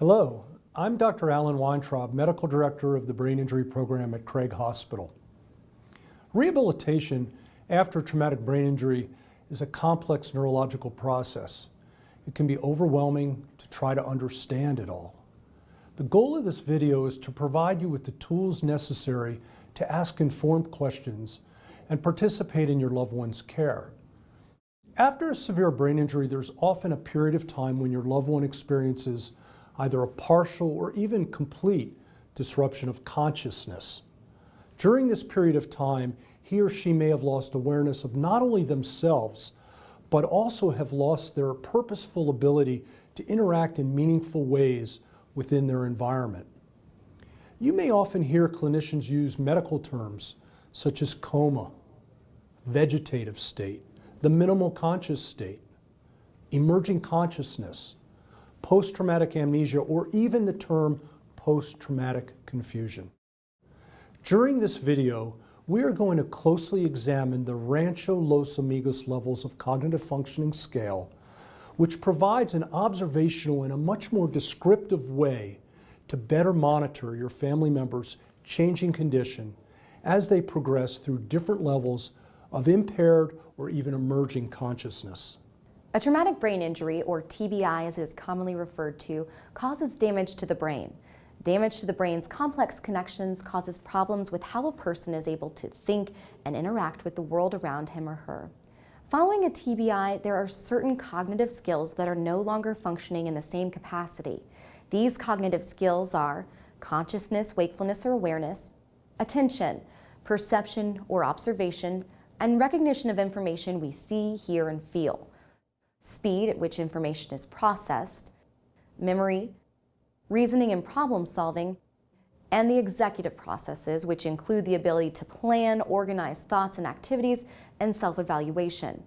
Hello, I'm Dr. Alan Weintraub, Medical Director of the Brain Injury Program at Craig Hospital. Rehabilitation after traumatic brain injury is a complex neurological process. It can be overwhelming to try to understand it all. The goal of this video is to provide you with the tools necessary to ask informed questions and participate in your loved one's care. After a severe brain injury, there's often a period of time when your loved one experiences either a partial or even complete disruption of consciousness. During this period of time, he or she may have lost awareness of not only themselves, but also have lost their purposeful ability to interact in meaningful ways within their environment. You may often hear clinicians use medical terms such as coma, vegetative state, the minimal conscious state, emerging consciousness, post traumatic amnesia, or even the term post-traumatic confusion. During this video, we are going to closely examine the Rancho Los Amigos levels of cognitive functioning scale, which provides an observational and a much more descriptive way to better monitor your family members' changing condition as they progress through different levels of impaired or even emerging consciousness. A traumatic brain injury, or TBI as it is commonly referred to, causes damage to the brain. Damage to the brain's complex connections causes problems with how a person is able to think and interact with the world around him or her. Following a TBI, there are certain cognitive skills that are no longer functioning in the same capacity. These cognitive skills are consciousness, wakefulness or awareness, attention, perception or observation, and recognition of information we see, hear, and feel. Speed at which information is processed, memory, reasoning and problem solving, and the executive processes, which include the ability to plan, organize thoughts and activities, and self-evaluation.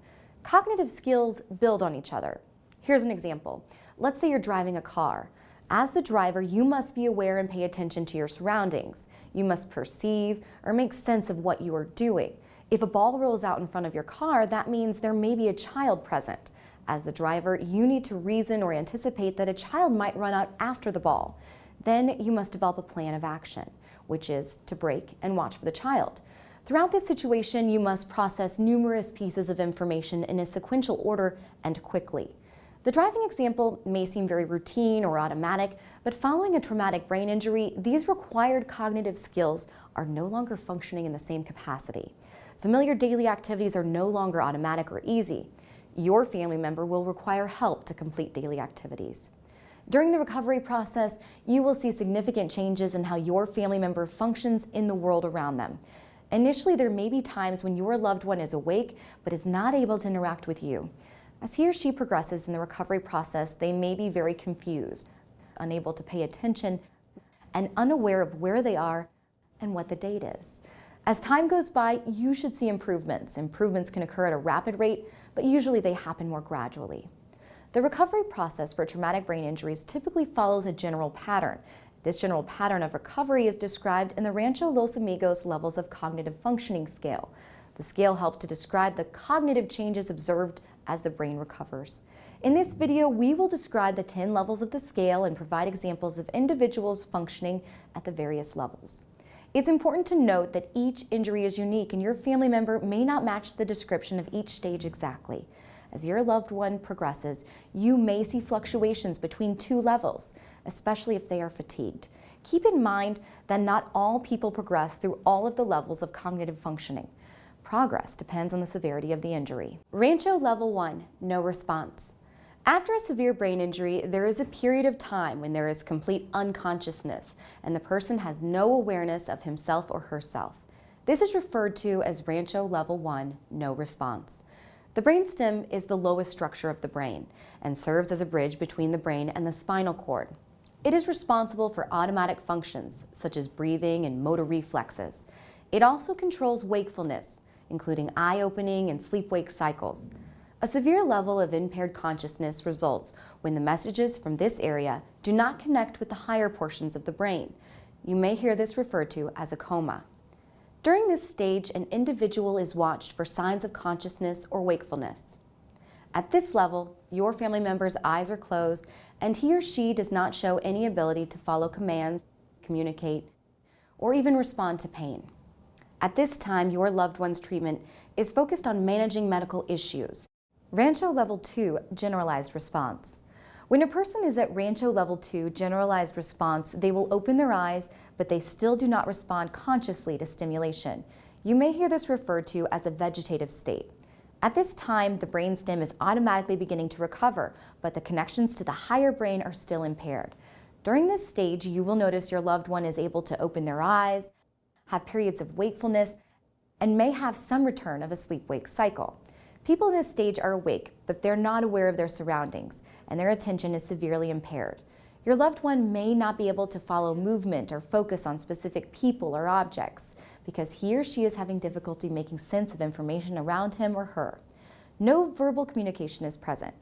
Cognitive skills build on each other. Here's an example. Let's say you're driving a car. As the driver, you must be aware and pay attention to your surroundings. You must perceive or make sense of what you are doing. If a ball rolls out in front of your car, that means there may be a child present. As the driver, you need to reason or anticipate that a child might run out after the ball. Then you must develop a plan of action, which is to brake and watch for the child. Throughout this situation, you must process numerous pieces of information in a sequential order and quickly. The driving example may seem very routine or automatic, but following a traumatic brain injury, these required cognitive skills are no longer functioning in the same capacity. Familiar daily activities are no longer automatic or easy. Your family member will require help to complete daily activities. During the recovery process, you will see significant changes in how your family member functions in the world around them. Initially, there may be times when your loved one is awake but is not able to interact with you. As he or she progresses in the recovery process, they may be very confused, unable to pay attention, and unaware of where they are and what the date is. As time goes by, you should see improvements. Improvements can occur at a rapid rate, but usually they happen more gradually. The recovery process for traumatic brain injuries typically follows a general pattern. This general pattern of recovery is described in the Rancho Los Amigos levels of cognitive functioning scale. The scale helps to describe the cognitive changes observed as the brain recovers. In this video, we will describe the 10 levels of the scale and provide examples of individuals functioning at the various levels. It's important to note that each injury is unique and your family member may not match the description of each stage exactly. As your loved one progresses, you may see fluctuations between two levels, especially if they are fatigued. Keep in mind that not all people progress through all of the levels of cognitive functioning. Progress depends on the severity of the injury. Rancho Level 1, no response. After a severe brain injury, there is a period of time when there is complete unconsciousness and the person has no awareness of himself or herself. This is referred to as Rancho Level 1, no response. The brainstem is the lowest structure of the brain and serves as a bridge between the brain and the spinal cord. It is responsible for automatic functions such as breathing and motor reflexes. It also controls wakefulness, including eye-opening and sleep-wake cycles. A severe level of impaired consciousness results when the messages from this area do not connect with the higher portions of the brain. You may hear this referred to as a coma. During this stage, an individual is watched for signs of consciousness or wakefulness. At this level, your family member's eyes are closed and he or she does not show any ability to follow commands, communicate, or even respond to pain. At this time, your loved one's treatment is focused on managing medical issues. Rancho Level 2 Generalized Response. When a person is at Rancho Level 2 Generalized Response, they will open their eyes, but they still do not respond consciously to stimulation. You may hear this referred to as a vegetative state. At this time, the brainstem is automatically beginning to recover, but the connections to the higher brain are still impaired. During this stage, you will notice your loved one is able to open their eyes, have periods of wakefulness, and may have some return of a sleep-wake cycle. People in this stage are awake, but they're not aware of their surroundings, and their attention is severely impaired. Your loved one may not be able to follow movement or focus on specific people or objects because he or she is having difficulty making sense of information around him or her. No verbal communication is present.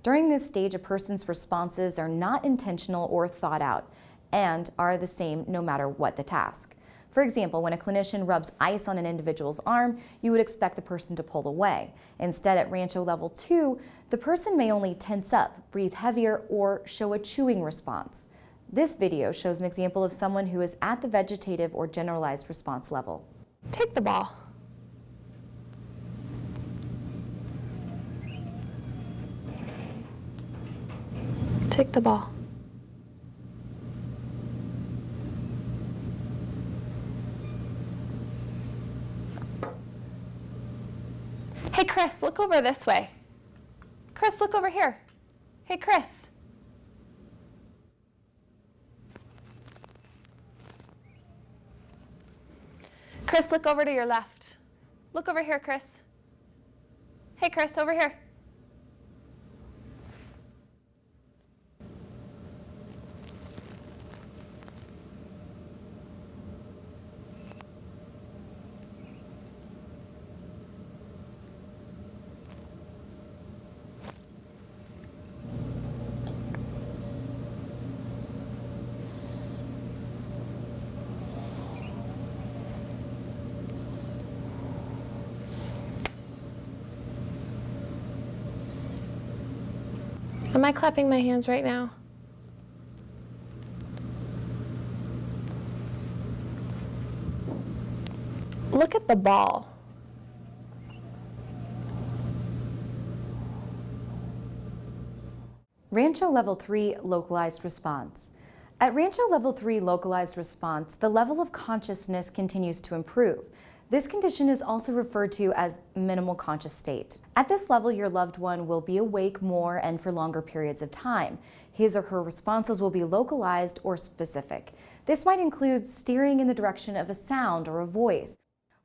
During this stage, a person's responses are not intentional or thought out and are the same no matter what the task. For example, when a clinician rubs ice on an individual's arm, you would expect the person to pull away. Instead, at Rancho Level 2, the person may only tense up, breathe heavier, or show a chewing response. This video shows an example of someone who is at the vegetative or generalized response level. Take the ball. Take the ball. Hey, Chris, look over this way. Chris, look over here. Hey, Chris. Chris, look over to your left. Look over here, Chris. Hey, Chris, over here. Am I clapping my hands right now? Look at the ball. Rancho Level 3 Localized Response. At Rancho Level 3 Localized Response, the level of consciousness continues to improve. This condition is also referred to as minimal conscious state. At this level, your loved one will be awake more and for longer periods of time. His or her responses will be localized or specific. This might include steering in the direction of a sound or a voice,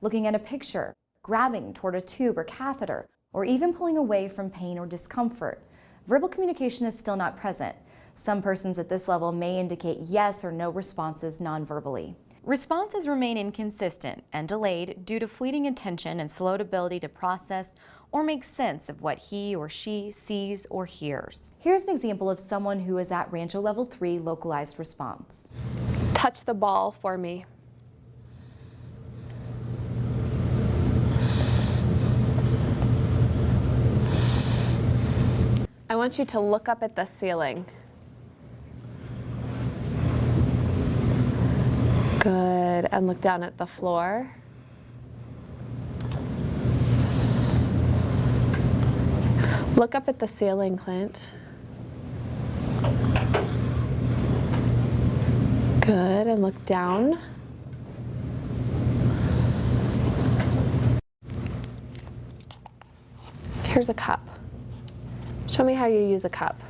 looking at a picture, grabbing toward a tube or catheter, or even pulling away from pain or discomfort. Verbal communication is still not present. Some persons at this level may indicate yes or no responses non-verbally. Responses remain inconsistent and delayed due to fleeting attention and slowed ability to process or make sense of what he or she sees or hears. Here's an example of someone who is at Rancho Level 3 Localized Response. Touch the ball for me. I want you to look up at the ceiling. Good, and look down at the floor. Look up at the ceiling, Clint. Good, and look down. Here's a cup. Show me how you use a cup.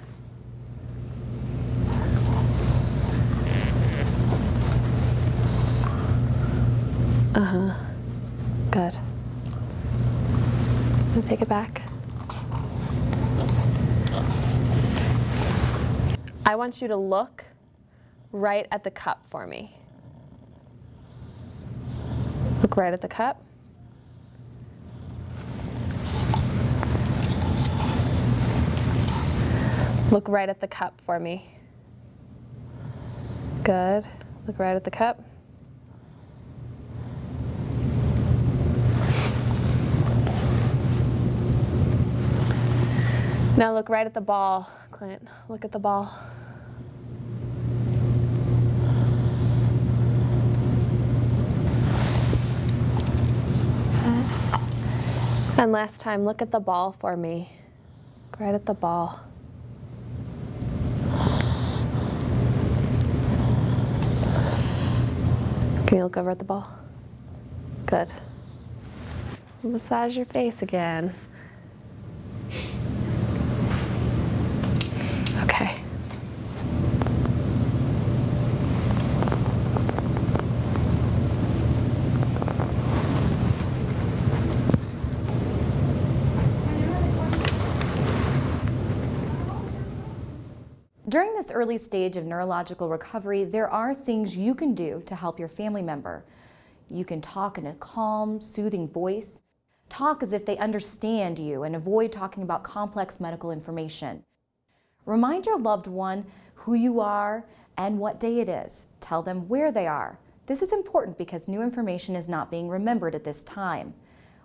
Uh-huh. Good. Now take it back. I want you to look right at the cup for me. Look right at the cup. Look right at the cup for me. Good. Look right at the cup. Now look right at the ball, Clint. Look at the ball. And last time, look at the ball for me. Look right at the ball. Can you look over at the ball? Good. Massage your face again. Okay. During this early stage of neurological recovery, there are things you can do to help your family member. You can talk in a calm, soothing voice. Talk as if they understand you and avoid talking about complex medical information. Remind your loved one who you are and what day it is. Tell them where they are. This is important because new information is not being remembered at this time.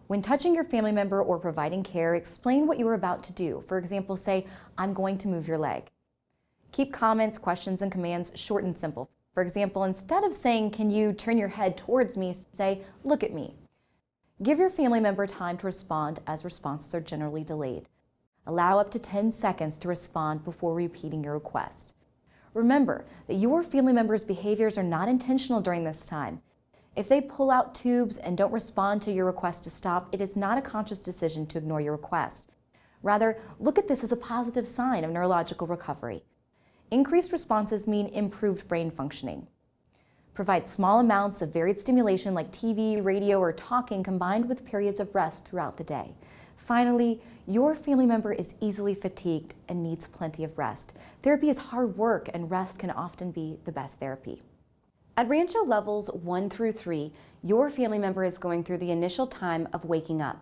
When touching your family member or providing care, explain what you are about to do. For example, say, "I'm going to move your leg." Keep comments, questions, and commands short and simple. For example, instead of saying, "Can you turn your head towards me?" say, "Look at me." Give your family member time to respond, as responses are generally delayed. Allow up to 10 seconds to respond before repeating your request. Remember that your family member's behaviors are not intentional during this time. If they pull out tubes and don't respond to your request to stop, it is not a conscious decision to ignore your request. Rather, look at this as a positive sign of neurological recovery. Increased responses mean improved brain functioning. Provide small amounts of varied stimulation like TV, radio, or talking combined with periods of rest throughout the day. Finally, your family member is easily fatigued and needs plenty of rest. Therapy is hard work, and rest can often be the best therapy. At Rancho levels 1 through 3, your family member is going through the initial time of waking up.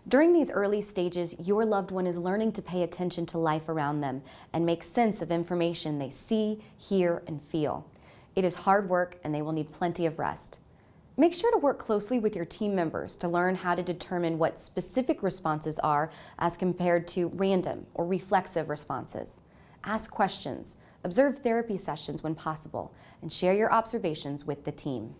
During these early stages, your loved one is learning to pay attention to life around them and make sense of information they see, hear, and feel. It is hard work, and they will need plenty of rest. Make sure to work closely with your team members to learn how to determine what specific responses are as compared to random or reflexive responses. Ask questions, observe therapy sessions when possible, and share your observations with the team.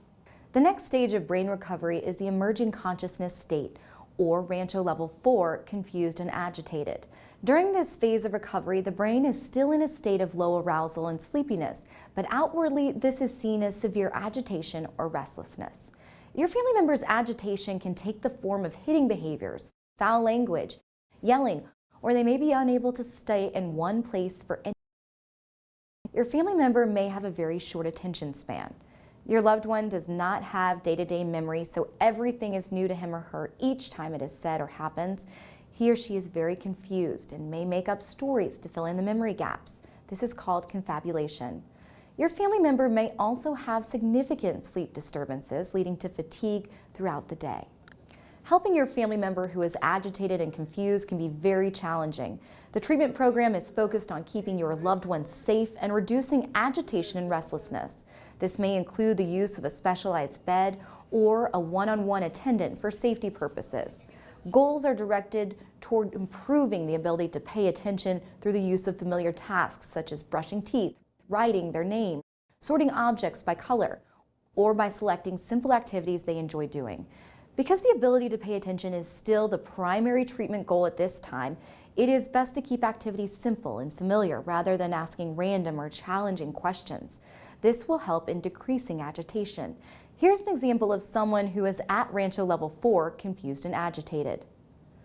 The next stage of brain recovery is the emerging consciousness state, or Rancho Level 4, confused and agitated. During this phase of recovery, the brain is still in a state of low arousal and sleepiness, but outwardly this is seen as severe agitation or restlessness. Your family member's agitation can take the form of hitting behaviors, foul language, yelling, or they may be unable to stay in one place for any. Your family member may have a very short attention span. Your loved one does not have day-to-day memory, so everything is new to him or her each time it is said or happens. He or she is very confused and may make up stories to fill in the memory gaps. This is called confabulation. Your family member may also have significant sleep disturbances leading to fatigue throughout the day. Helping your family member who is agitated and confused can be very challenging. The treatment program is focused on keeping your loved one safe and reducing agitation and restlessness. This may include the use of a specialized bed or a one-on-one attendant for safety purposes. Goals are directed toward improving the ability to pay attention through the use of familiar tasks such as brushing teeth, writing their name, sorting objects by color, or by selecting simple activities they enjoy doing. Because the ability to pay attention is still the primary treatment goal at this time, it is best to keep activities simple and familiar rather than asking random or challenging questions. This will help in decreasing agitation. Here's an example of someone who is at Rancho Level 4, confused and agitated.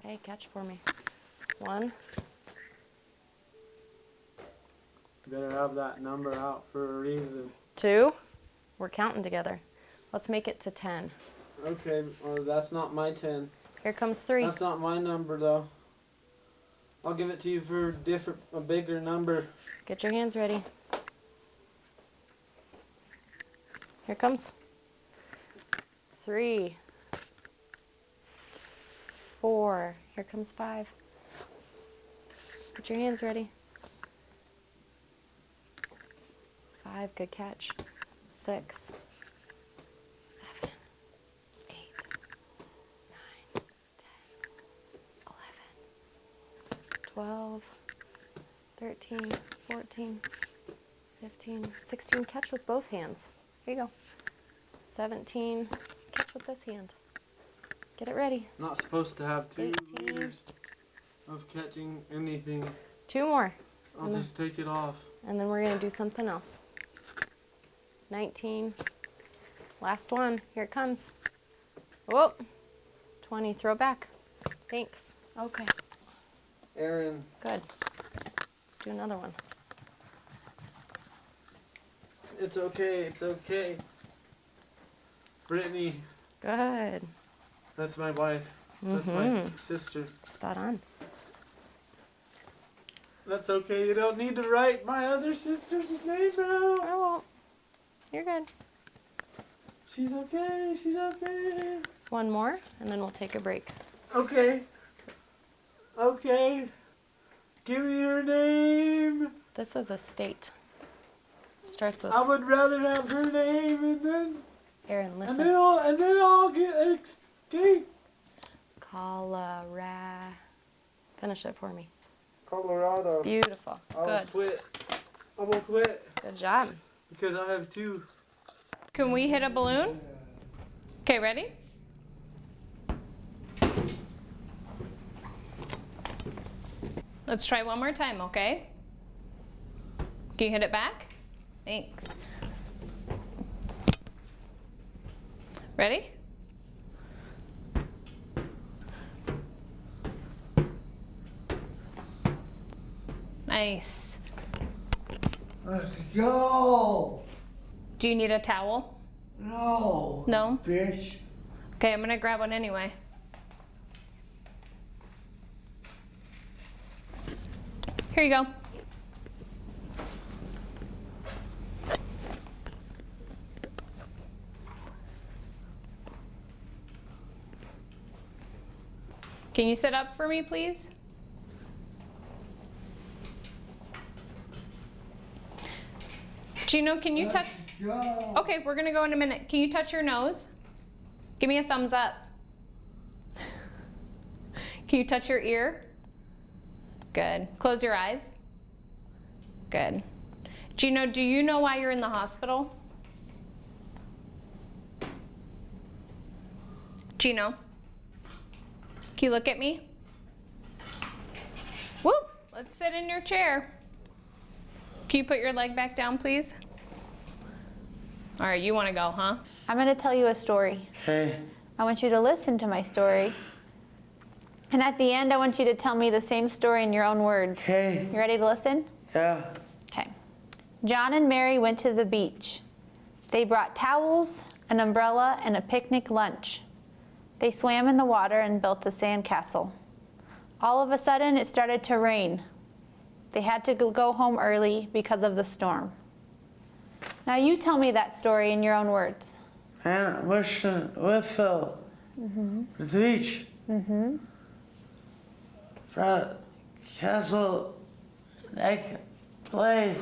Hey, catch for me. 1. Better have that number out for a reason. 2. We're counting together. Let's make it to 10. Okay, well, that's not my 10. Here comes 3. That's not my number, though. I'll give it to you for a bigger number. Get your hands ready. Here comes 3. 4. Here comes 5. Get your hands ready. 5. Good catch. 6. 7. 8. 9. 10. 11. 12. 13, 14, 15, 16. Catch with both hands. Here you go. 17. Catch with this hand. Get it ready. Not supposed to have 2 18. meters of catching anything. 2 more. I'll just take it off. And then we're going to do something else. 19. Last one. Here it comes. Whoa. 20. Throw it back. Thanks. Okay. Aaron. Good. Let's do another one. It's okay. It's okay. Brittany. Good. That's my wife. That's my sister. Spot on. That's okay. You don't need to write my other sister's name down. I won't. You're good. She's okay. She's okay. One more, and then we'll take a break. Okay. Okay. Give me her name. This is a state. Starts with I would rather have her name and then Aaron. Listen. and then I'll get escape. Finish it for me. Colorado. Beautiful. I will Good. quit. I will quit Good job. because I have 2. Can we hit a balloon? Okay, ready? Let's try one more time, okay? Can you hit it back? Thanks. Ready? Nice. Let's go! Do you need a towel? No! No? Bitch! Okay, I'm gonna grab one anyway. Here you go. Can you sit up for me, please? Gino, can you touch? Go! Okay, we're gonna go in a minute. Can you touch your nose? Give me a thumbs up. Can you touch your ear? Good. Close your eyes. Good. Gino, do you know why you're in the hospital? Gino, can you look at me? Whoop, let's sit in your chair. Can you put your leg back down, please? All right, you want to go, huh? I'm going to tell you a story. Okay. I want you to listen to my story. And at the end, I want you to tell me the same story in your own words. Okay. You ready to listen? Yeah. Okay. John and Mary went to the beach. They brought towels, an umbrella, and a picnic lunch. They swam in the water and built a sandcastle. All of a sudden, it started to rain. They had to go home early because of the storm. Now you tell me that story in your own words. And wishing with Phil. The beach. Front castle. Neck. Play.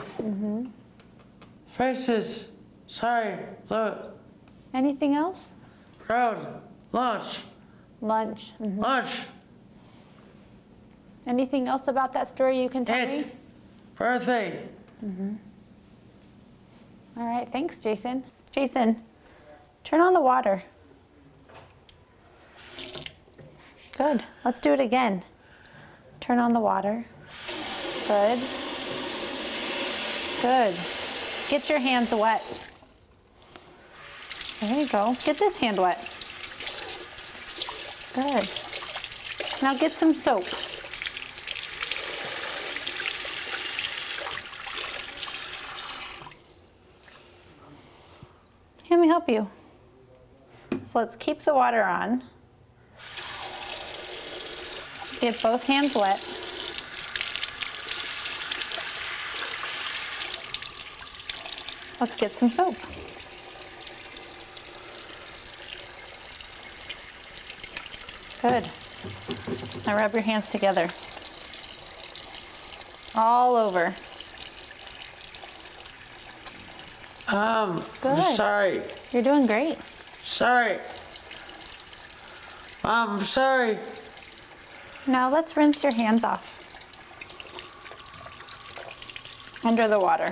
Faces. Sorry. Look. Anything else? Road. Lunch. Lunch. Lunch. Anything else about that story you can tell me? Aunt. Birthday. All right, thanks, Jason. Jason, turn on the water. Good. Let's do it again. Turn on the water. Good. Good. Get your hands wet. There you go. Get this hand wet. Good. Now get some soap. Let me help you. So let's keep the water on. Get both hands wet. Let's get some soap. Good. Now rub your hands together. All over. Good. Sorry. You're doing great. Sorry. I'm sorry. Now let's rinse your hands off. Under the water.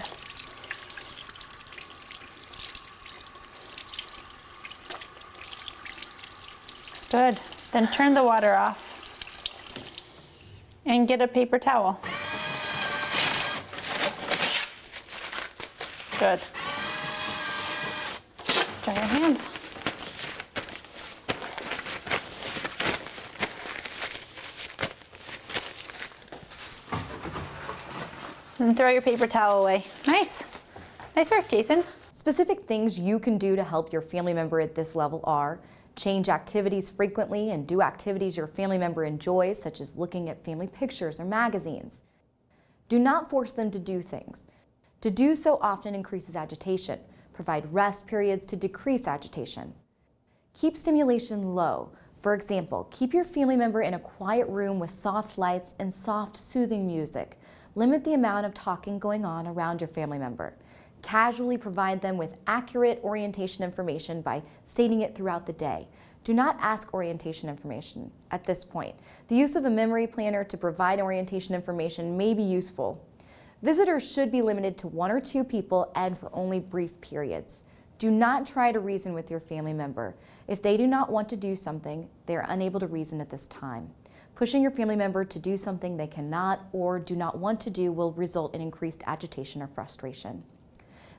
Good. Then turn the water off and get a paper towel. Good. Dry your hands. And throw your paper towel away. Nice. Nice work, Jason. Specific things you can do to help your family member at this level are change activities frequently and do activities your family member enjoys, such as looking at family pictures or magazines. Do not force them to do things. To do so often increases agitation. Provide rest periods to decrease agitation. Keep stimulation low. For example, keep your family member in a quiet room with soft lights and soft, soothing music. Limit the amount of talking going on around your family member. Casually provide them with accurate orientation information by stating it throughout the day. Do not ask orientation information at this point. The use of a memory planner to provide orientation information may be useful. Visitors should be limited to 1 or 2 people and for only brief periods. Do not try to reason with your family member. If they do not want to do something, they are unable to reason at this time. Pushing your family member to do something they cannot or do not want to do will result in increased agitation or frustration.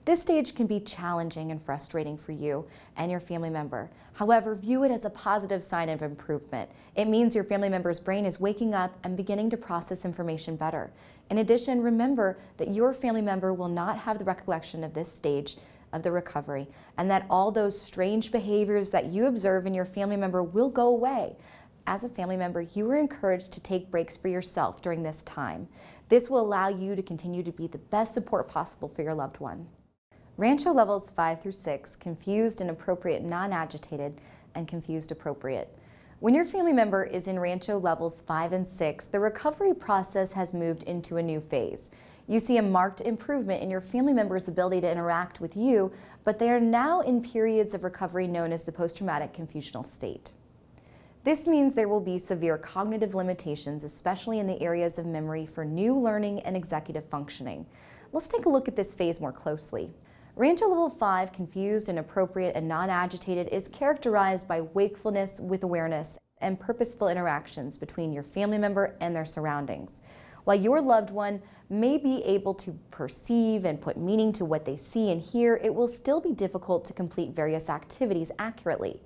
This stage can be challenging and frustrating for you and your family member. However, view it as a positive sign of improvement. It means your family member's brain is waking up and beginning to process information better. In addition, remember that your family member will not have the recollection of this stage of the recovery, and that all those strange behaviors that you observe in your family member will go away. As a family member, you are encouraged to take breaks for yourself during this time. This will allow you to continue to be the best support possible for your loved one. Rancho levels 5 through 6, confused and appropriate non-agitated, and confused appropriate. When your family member is in Rancho levels 5 and 6, the recovery process has moved into a new phase. You see a marked improvement in your family member's ability to interact with you, but they are now in periods of recovery known as the Post Traumatic Confusional State. This means there will be severe cognitive limitations, especially in the areas of memory for new learning and executive functioning. Let's take a look at this phase more closely. Rancho level 5, confused and appropriate and non-agitated, is characterized by wakefulness with awareness and purposeful interactions between your family member and their surroundings. While your loved one may be able to perceive and put meaning to what they see and hear, it will still be difficult to complete various activities accurately.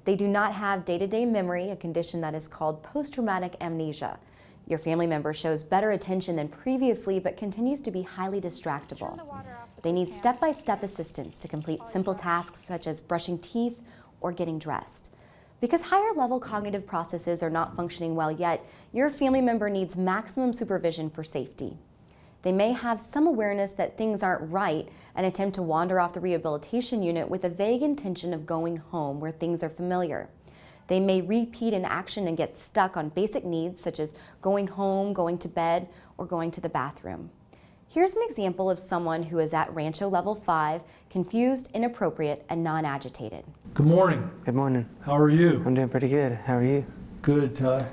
They do not have day-to-day memory, a condition that is called Post Traumatic Amnesia. Your family member shows better attention than previously, but continues to be highly distractible. They need step-by-step assistance to complete simple tasks such as brushing teeth or getting dressed. Because higher-level cognitive processes are not functioning well yet, your family member needs maximum supervision for safety. They may have some awareness that things aren't right and attempt to wander off the rehabilitation unit with a vague intention of going home where things are familiar. They may repeat an action and get stuck on basic needs such as going home, going to bed, or going to the bathroom. Here's an example of someone who is at Rancho level 5, confused, inappropriate, and non-agitated. Good morning. Good morning. How are you? I'm doing pretty good. How are you? Good, Ty.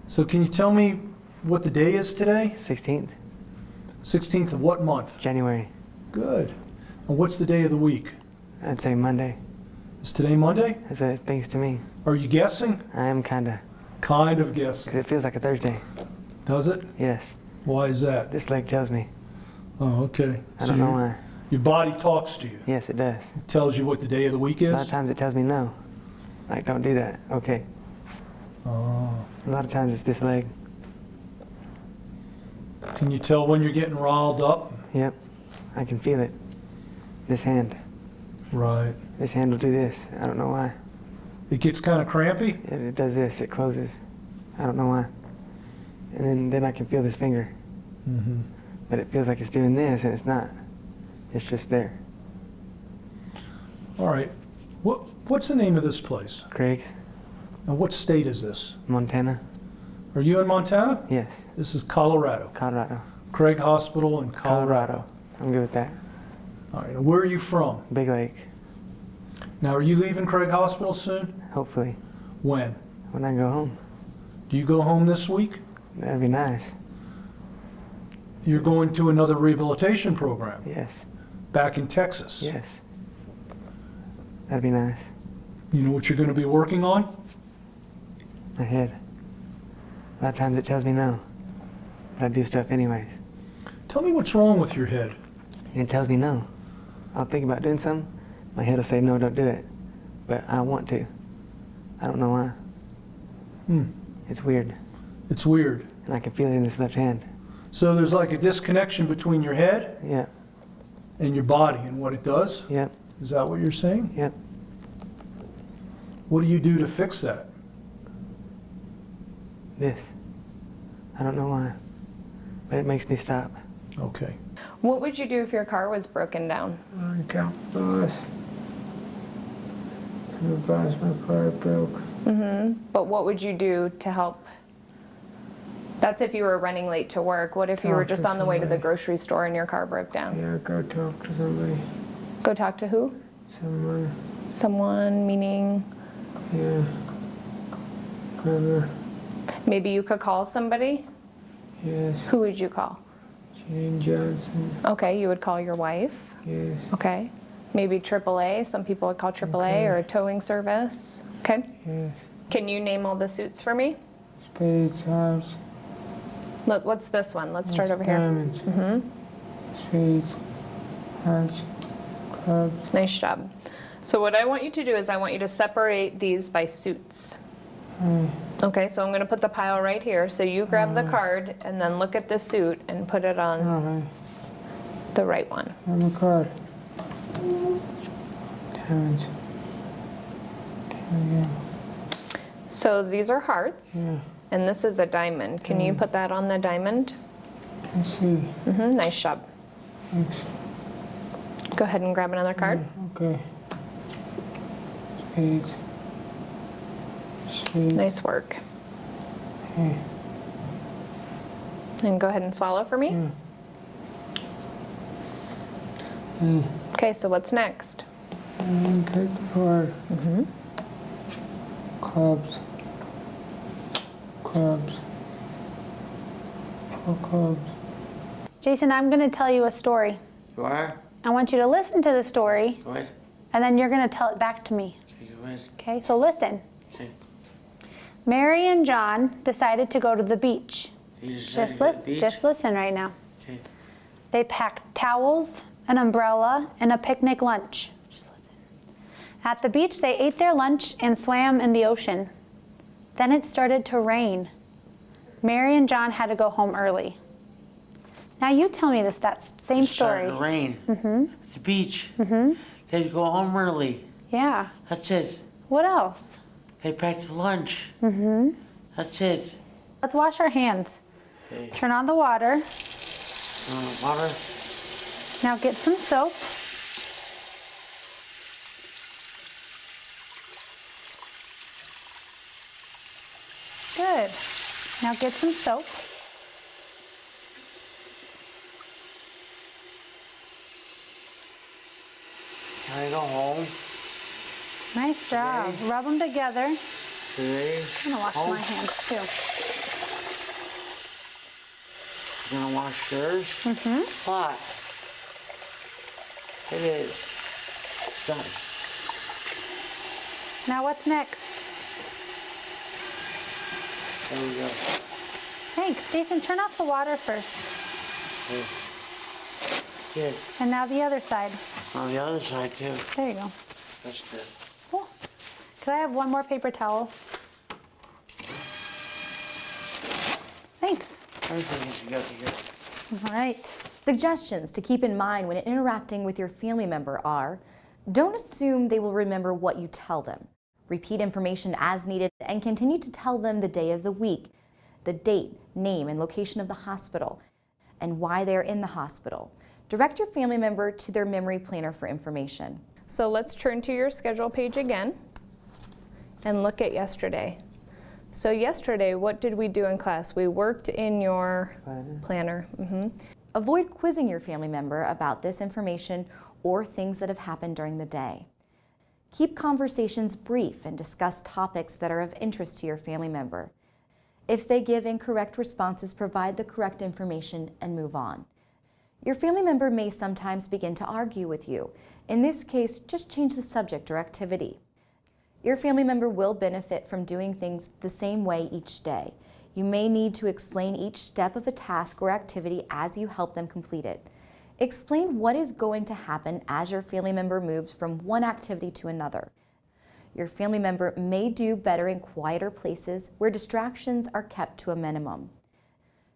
So can you tell me what the day is today? 16th, 16th of what month? January. Good. And what's the day of the week? I'd say Monday. Is today Monday? That's what it thinks to me. Are you guessing? I am kinda, Kind of guessing. because it feels like a Thursday. Does it? Yes. Why is that? This leg tells me. Oh, okay. I don't know why. Your body talks to you. Yes, it does. It tells you what the day of the week A lot of is? times it tells me no. Like, don't do that. Okay. Oh. A lot of times it's this leg. Can you tell when you're getting riled up? Yep. I can feel it. This hand. Right. This hand will do this. I don't know why. It gets kind of crampy? It does this. It closes. I don't know why. And then I can feel this finger. Mm-hmm. But it feels like it's doing this, and it's not. It's just there. All right. What's the name of this place? Craig's, And what state is this? Montana. Are you in Montana? Yes. This is Colorado. Colorado. Craig Hospital in Colorado. I'm good with that. All right. And where are you from? Big Lake. Now, are you leaving Craig Hospital soon? Hopefully. When? When I go home. Do you go home this week? That'd be nice. You're going to another rehabilitation program Yes. back in Texas. Yes. That'd be nice. You know what you're going to be working on? My head. A lot of times it tells me no, but I do stuff anyways. Tell me what's wrong with your head. And it tells me no. I'll think about doing something, my head will say no, don't do it. But I want to. I don't know why. It's weird. It's weird. And I can feel it in this left hand. So there's like a disconnection between your head Yeah. and your body and what it does? Yep. Is that what you're saying? Yep. What do you do to fix that? This. I don't know why, but it makes me stop. Okay. What would you do if your car was broken down? I got bus. The bus, my car broke. But what would you do to help? That's if you were running late to work. What if you were Talk to just on the way to the somebody. grocery store and your car broke down? Yeah, go talk to somebody. Go talk to who? Someone. Someone, meaning Yeah. Grandma. maybe you could call somebody? Yes. Who would you call? Jane Johnson. Okay, you would call your wife. Yes. Okay. Maybe AAA. Some people would call AAA Okay. or a towing service. Okay. Yes. Can you name all the suits for me? Spades, hearts. What's this one? Let's start over here. Diamonds. Spades, hearts, clubs. Nice job. So what I want you to do is I want you to separate these by suits. Okay, so I'm going to put the pile right here. So you grab the card and then look at the suit and put it on Okay. the right one. I'm a card. Diamonds. Yeah. So these are hearts Yeah. and this is a diamond. Can you put that on the diamond? Let's see. Nice job. Thanks. Go ahead and grab another card. Okay. Spades. Spades. Nice work. Okay. And go ahead and swallow for me. Okay, so what's next? And take the card. Clubs. Clubs. 4 clubs. Jason, I'm going to tell you a story. You are? I want you to listen to the story, Go ahead. and then you're going to tell it back to me. Okay, go ahead. Okay, so listen. Okay. Mary and John decided to go to the beach. You decided Just, to go to the beach? just listen right now. Okay. They packed towels, an umbrella, and a picnic lunch. Just listen. At the beach, they ate their lunch and swam in the ocean. Then it started to rain. Mary and John had to go home early. Now you tell me that same It story. started to rain. At the beach. They had to go home early. Yeah. That's it. What else? They packed lunch. That's it. Let's wash our hands. Okay. Turn on the water. Water. Now get some soap. Good. Now get some soap. Can I go home Nice job. Rub them together. today? I'm gonna wash Home? my hands too. You gonna wash yours? Hot. It is. It's done. Now what's next? There we go. Thanks. Jason, turn off the water first. Good. And now the other side. On the other side too. There you go. That's good. Cool. Could I have one more paper towel? Thanks. Everything is good here. All right. Suggestions to keep in mind when interacting with your family member are: don't assume they will remember what you tell them. Repeat information as needed and continue to tell them the day of the week, the date, name, and location of the hospital, and why they are in the hospital. Direct your family member to their memory planner for information. So let's turn to your schedule page again and look at yesterday. So yesterday, what did we do in class? We worked in your planner. Avoid quizzing your family member about this information or things that have happened during the day. Keep conversations brief and discuss topics that are of interest to your family member. If they give incorrect responses, provide the correct information and move on. Your family member may sometimes begin to argue with you. In this case, just change the subject or activity. Your family member will benefit from doing things the same way each day. You may need to explain each step of a task or activity as you help them complete it. Explain what is going to happen as your family member moves from one activity to another. Your family member may do better in quieter places where distractions are kept to a minimum.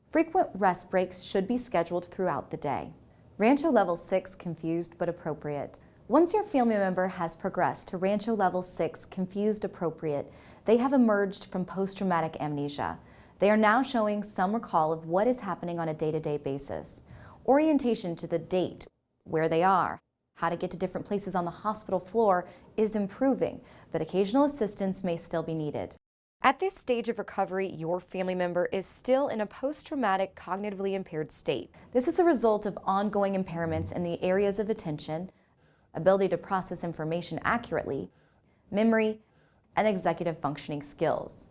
Frequent rest breaks should be scheduled throughout the day. Rancho Level 6, confused but appropriate. Once your family member has progressed to Rancho Level 6, confused appropriate, they have emerged from Post Traumatic Amnesia. They are now showing some recall of what is happening on a day-to-day basis. Orientation to the date, where they are, how to get to different places on the hospital floor is improving, but occasional assistance may still be needed. At this stage of recovery, your family member is still in a post-traumatic cognitively impaired state. This is a result of ongoing impairments in the areas of attention, ability to process information accurately, memory, and executive functioning skills.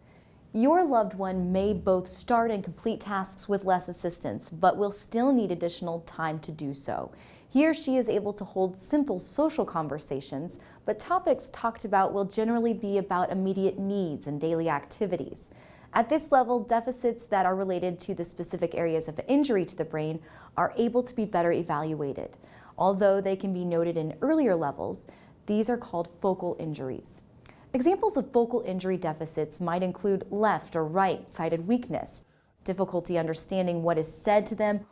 Your loved one may both start and complete tasks with less assistance, but will still need additional time to do so. He or she is able to hold simple social conversations, but topics talked about will generally be about immediate needs and daily activities. At this level, deficits that are related to the specific areas of injury to the brain are able to be better evaluated. Although they can be noted in earlier levels, these are called focal injuries. Examples of focal injury deficits might include left or right-sided weakness, difficulty understanding what is said to them,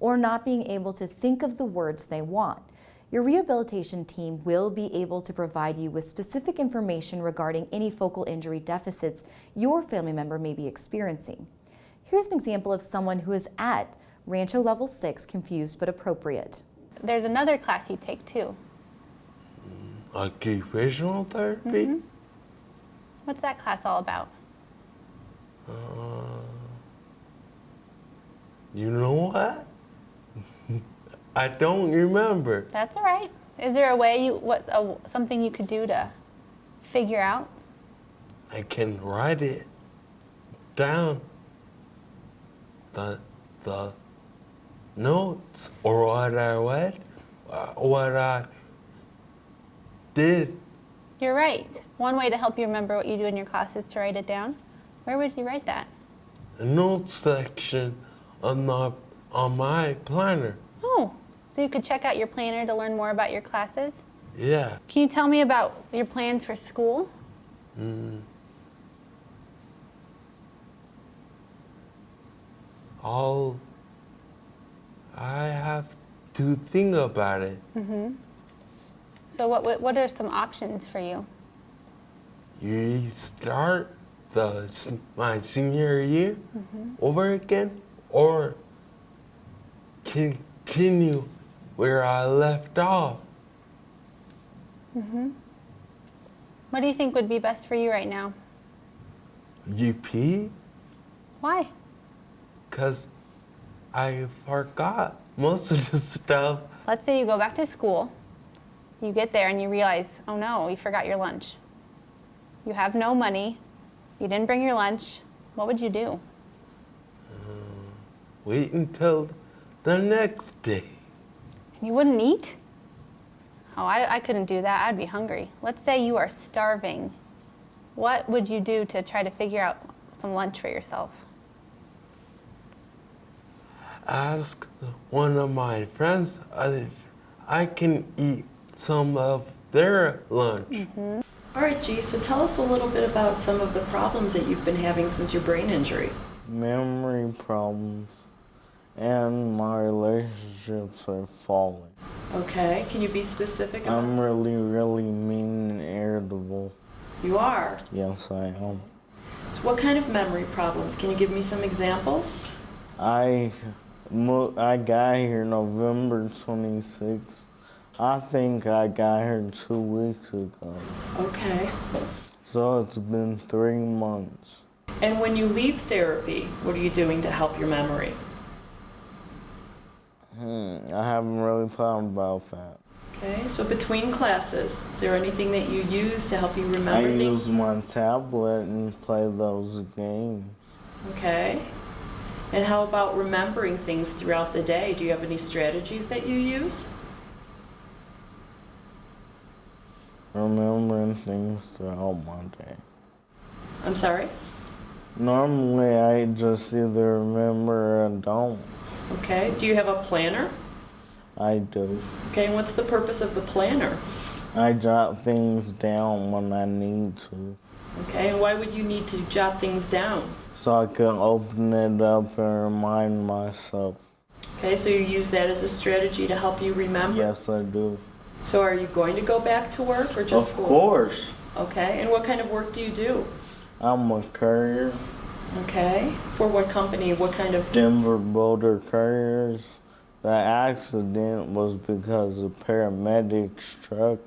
or not being able to think of the words they want. Your rehabilitation team will be able to provide you with specific information regarding any focal injury deficits your family member may be experiencing. Here's an example of someone who is at Rancho Level 6, confused but appropriate. There's another class you take too. Occupational therapy? What's that class all about? You know what? I don't remember. That's all right. Is there a way something you could do to figure out? I can write it down. The notes or what I read, what I did. You're right. One way to help you remember what you do in your class is to write it down. Where would you write that? The notes section on my planner. Oh, so you could check out your planner to learn more about your classes? Yeah. Can you tell me about your plans for school? I have to think about it. So what are some options for you? You start my senior year over again, or continue where I left off. What do you think would be best for you right now? GP? Why? Because I forgot most of the stuff. Let's say you go back to school, you get there and you realize, oh no, you forgot your lunch. You have no money, you didn't bring your lunch. What would you do? Wait until the next day. You wouldn't eat? Oh, I couldn't do that. I'd be hungry. Let's say you are starving. What would you do to try to figure out some lunch for yourself? Ask one of my friends if I can eat some of their lunch. All right, G, so tell us a little bit about some of the problems that you've been having since your brain injury. Memory problems and my relationships are falling. Okay, can you be specific about I'm really, really mean and irritable. You are? Yes, I am. So what kind of memory problems? Can you give me some examples? I got here November 26th. I think I got here 2 weeks ago. Okay. So it's been 3 months. And when you leave therapy, what are you doing to help your memory? I haven't really thought about that. Okay, so between classes, is there anything that you use to help you remember I things? use my tablet and play those games. Okay. And how about remembering things throughout the day? Do you have any strategies that you use? Remembering things throughout my day. I'm sorry? Normally, I just either remember or don't. Okay. Do you have a planner? I do. Okay, and what's the purpose of the planner? I jot things down when I need to, Okay, and why would you need to jot things down? so I can open it up and remind myself. Okay, so you use that as a strategy to help you remember? Yes, I do. So are you going to go back to work or just Of school? course. Okay, and what kind of work do you do? I'm a courier. Okay, for what company? What kind of... Denver Boulder Couriers. The accident was because a paramedic's truck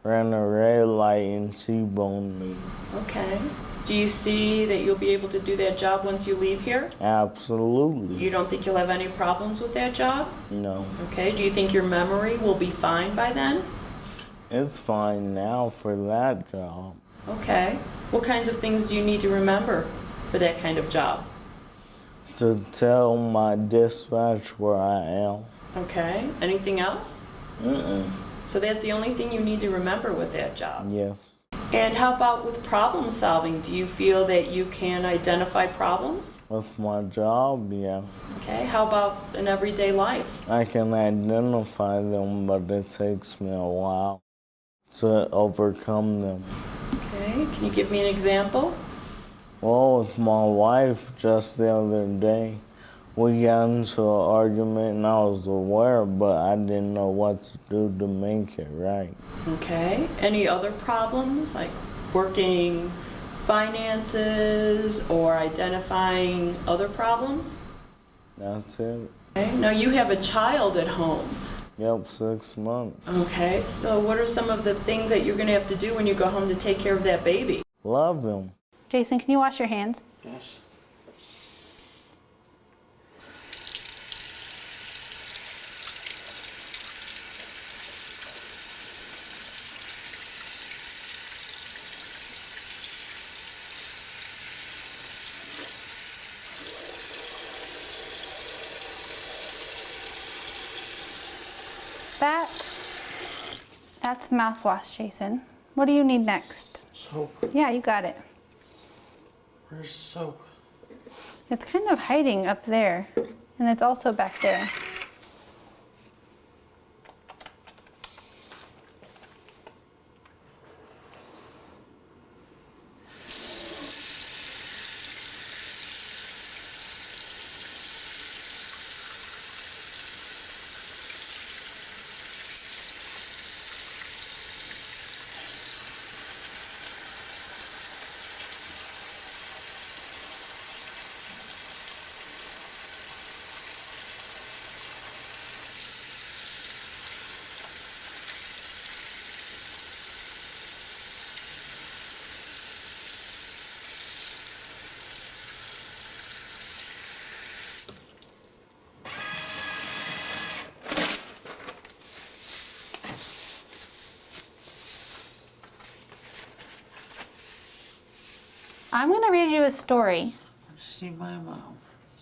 ran a red light and T-boned me. Okay. Do you see that you'll be able to do that job once you leave here? Absolutely. You don't think you'll have any problems with that job? No. Okay, do you think your memory will be fine by then? It's fine now for that job. Okay. What kinds of things do you need to remember for that kind of job? To tell my dispatch where I am. Okay. Anything else? So that's the only thing you need to remember with that job? Yes. And how about with problem solving? Do you feel that you can identify problems? With my job, yeah. Okay. How about in everyday life? I can identify them, but it takes me a while to overcome them. Okay. Can you give me an example? Well, with my wife just the other day, we got into an argument and I was aware, but I didn't know what to do to make it right. Okay. Any other problems, like working finances or identifying other problems? That's it. Okay. Now you have a child at home. Yep, 6 months. Okay. So what are some of the things that you're going to have to do when you go home to take care of that baby? Love him. Jason, can you wash your hands? Yes. That's mouthwash, Jason. What do you need next? Soap. Yeah, you got it. Where's the soap? It's kind of hiding up there, and it's also back there. I'm going to read you a story, See my mom.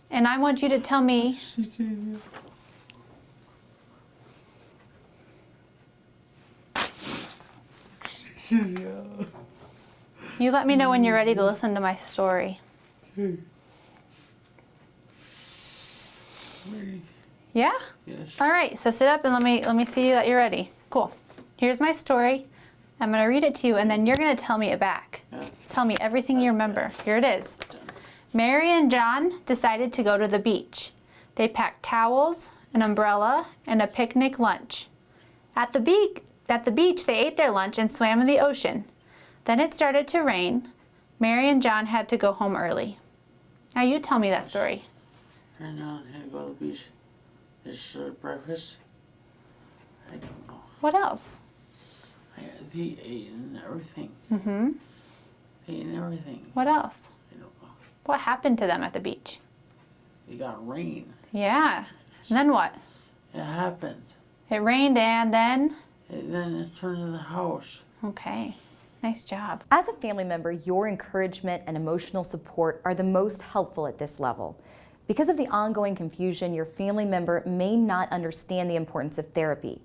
and I want you to tell me you let me know when you're ready to listen to my story. Yeah? Yes. All right, so sit up and let me see that you're ready. Cool. Here's my story. I'm going to read it to you, and then you're going to tell me it back. Tell me everything you remember. Here it is. Mary and John decided to go to the beach. They packed towels, an umbrella, and a picnic lunch. At the beach, they ate their lunch and swam in the ocean. Then it started to rain. Mary and John had to go home early. Now you tell me that story. And John had to go to the beach. This breakfast. I don't know. What else? They ate and everything. Mm-hmm. They ate and everything. What else? I don't know. What happened to them at the beach? They got rain. Yeah. And then what? It happened. It rained and then? And then it turned to the house. Okay. Nice job. As a family member, your encouragement and emotional support are the most helpful at this level. Because of the ongoing confusion, your family member may not understand the importance of therapy.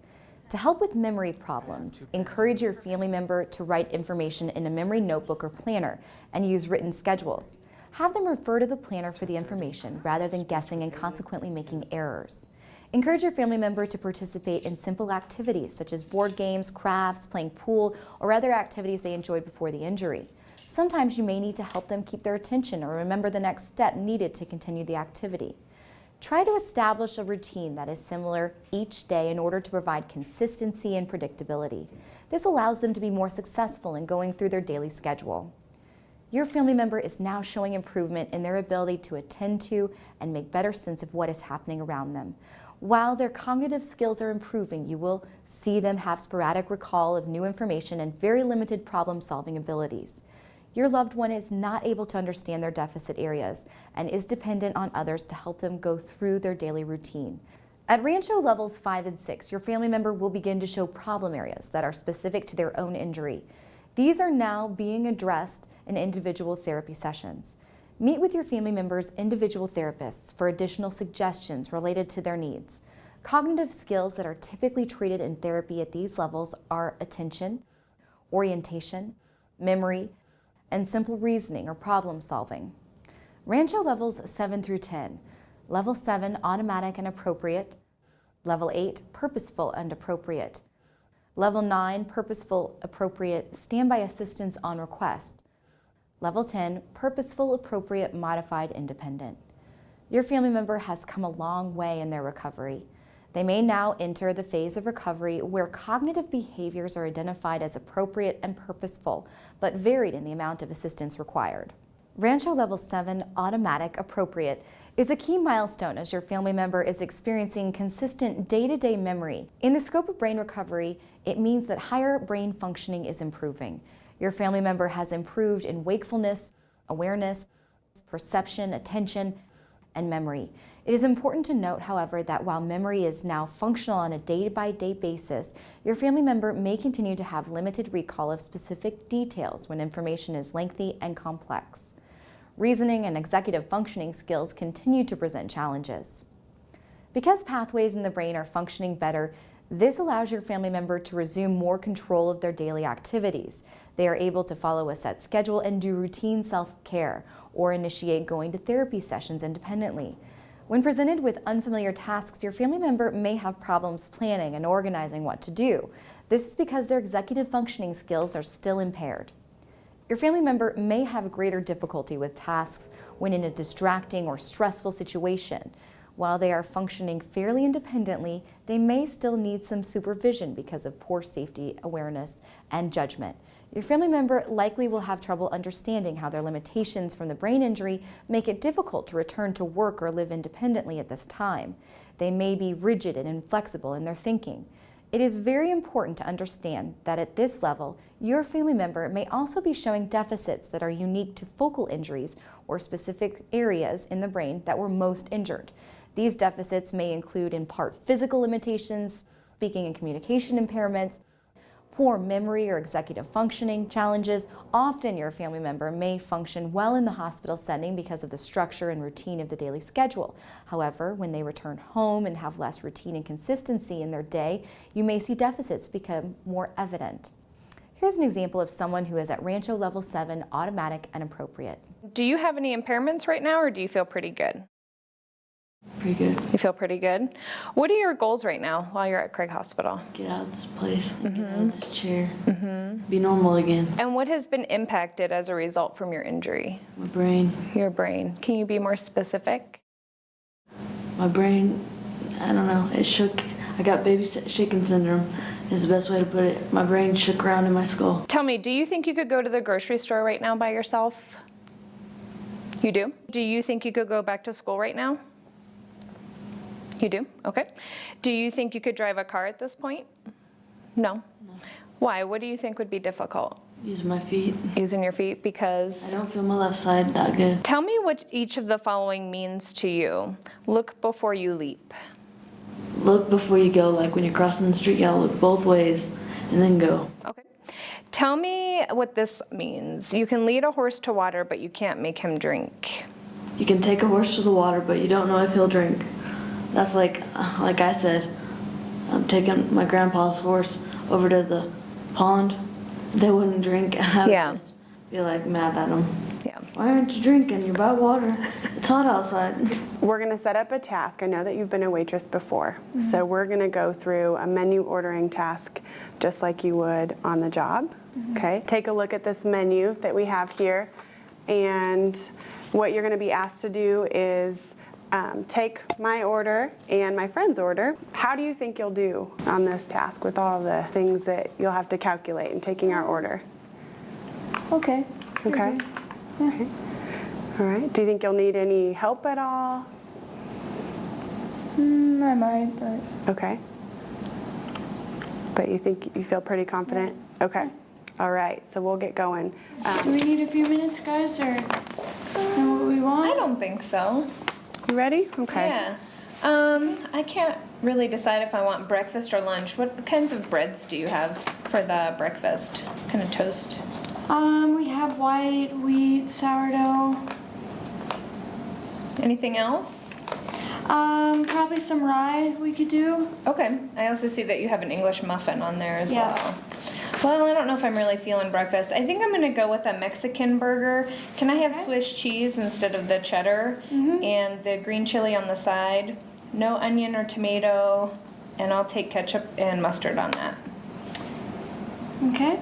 To help with memory problems, encourage your family member to write information in a memory notebook or planner and use written schedules. Have them refer to the planner for the information rather than guessing and consequently making errors. Encourage your family member to participate in simple activities such as board games, crafts, playing pool, or other activities they enjoyed before the injury. Sometimes you may need to help them keep their attention or remember the next step needed to continue the activity. Try to establish a routine that is similar each day in order to provide consistency and predictability. This allows them to be more successful in going through their daily schedule. Your family member is now showing improvement in their ability to attend to and make better sense of what is happening around them. While their cognitive skills are improving, you will see them have sporadic recall of new information and very limited problem-solving abilities. Your loved one is not able to understand their deficit areas and is dependent on others to help them go through their daily routine. At Rancho levels 5 and 6, your family member will begin to show problem areas that are specific to their own injury. These are now being addressed in individual therapy sessions. Meet with your family members' individual therapists for additional suggestions related to their needs. Cognitive skills that are typically treated in therapy at these levels are attention, orientation, memory, and simple reasoning or problem solving. Rancho levels 7 through 10. Level 7, automatic and appropriate. Level 8, purposeful and appropriate. Level 9, purposeful, appropriate, standby assistance on request. Level 10, purposeful, appropriate, modified, independent. Your family member has come a long way in their recovery. They may now enter the phase of recovery where cognitive behaviors are identified as appropriate and purposeful, but varied in the amount of assistance required. Rancho Level 7, automatic, appropriate, is a key milestone as your family member is experiencing consistent day-to-day memory. In the scope of brain recovery, it means that higher brain functioning is improving. Your family member has improved in wakefulness, awareness, perception, attention, and memory. It is important to note, however, that while memory is now functional on a day-by-day basis, your family member may continue to have limited recall of specific details when information is lengthy and complex. Reasoning and executive functioning skills continue to present challenges. Because pathways in the brain are functioning better, this allows your family member to resume more control of their daily activities. They are able to follow a set schedule and do routine self-care or initiate going to therapy sessions independently. When presented with unfamiliar tasks, your family member may have problems planning and organizing what to do. This is because their executive functioning skills are still impaired. Your family member may have greater difficulty with tasks when in a distracting or stressful situation. While they are functioning fairly independently, they may still need some supervision because of poor safety awareness and judgment. Your family member likely will have trouble understanding how their limitations from the brain injury make it difficult to return to work or live independently at this time. They may be rigid and inflexible in their thinking. It is very important to understand that at this level, your family member may also be showing deficits that are unique to focal injuries or specific areas in the brain that were most injured. These deficits may include in part physical limitations, speaking and communication impairments, poor memory or executive functioning challenges. Often your family member may function well in the hospital setting because of the structure and routine of the daily schedule. However, when they return home and have less routine and consistency in their day, you may see deficits become more evident. Here's an example of someone who is at Rancho Level 7, automatic and appropriate. Do you have any impairments right now, or do you feel pretty good? Pretty good. You feel pretty good? What are your goals right now while you're at Craig Hospital? Get out of this place. Get out of this chair. Be normal again. And what has been impacted as a result from your injury? My brain. Your brain. Can you be more specific? My brain, I don't know, it shook. I got baby shaking syndrome is the best way to put it. My brain shook around in my skull. Tell me, do you think you could go to the grocery store right now by yourself? You do? Do you think you could go back to school right now? You do? Okay. Do you think you could drive a car at this point? No? No. Why? What do you think would be difficult? Using my feet. Using your feet because? I don't feel my left side that good. Tell me what each of the following means to you. Look before you leap. Look before you go, like when you're crossing the street, you gotta look both ways and then go. Okay. Tell me what this means. You can lead a horse to water, but you can't make him drink. You can take a horse to the water, but you don't know if he'll drink. That's like I said, I'm taking my grandpa's horse over to the pond. They wouldn't drink. I would Yeah. just be like mad at them. Yeah. Why aren't you drinking? You're by water. It's hot outside. We're going to set up a task. I know that you've been a waitress before, so we're going to go through a menu ordering task just like you would on the job. Okay, take a look at this menu that we have here, and what you're going to be asked to do is take my order and my friend's order. How do you think you'll do on this task with all the things that you'll have to calculate in taking our order? Okay. Okay. Okay. All right. Do you think you'll need any help at all? I might, but Okay. But you think you feel pretty confident? Okay. All right. So we'll get going. do we need a few minutes, guys, or know what we want? I don't think so. You ready? Okay. Yeah. I can't really decide if I want breakfast or lunch. What kinds of breads do you have for the breakfast? What kind of toast? We have white, wheat, sourdough. Anything else? Probably some rye we could do. Okay. I also see that you have an English muffin on there as Yeah. well. Well, I don't know if I'm really feeling breakfast. I think I'm going to go with a Mexican burger. Can I have Swiss cheese instead of the cheddar? And the green chili on the side. No onion or tomato. And I'll take ketchup and mustard on that. Okay.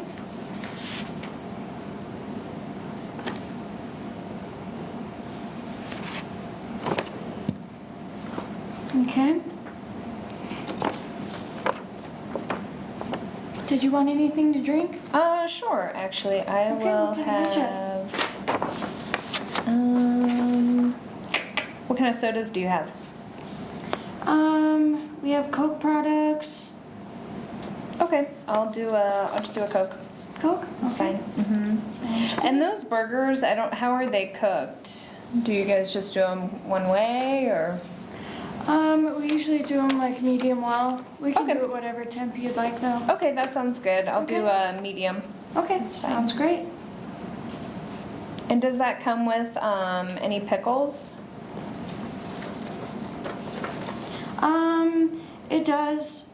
Okay. Did you want anything to drink? Sure. Actually, I Okay, will we'll get a ketchup. have. What kind of sodas do you have? We have Coke products. Okay, I'll just do a Coke. Coke? That's fine. And those burgers, how are they cooked? Do you guys just do them one way or? We usually do them like medium well. We can Okay. do it whatever temp you'd like though. Okay, that sounds good. I'll do a medium. Okay, fine. sounds great. And does that come with any pickles? It does.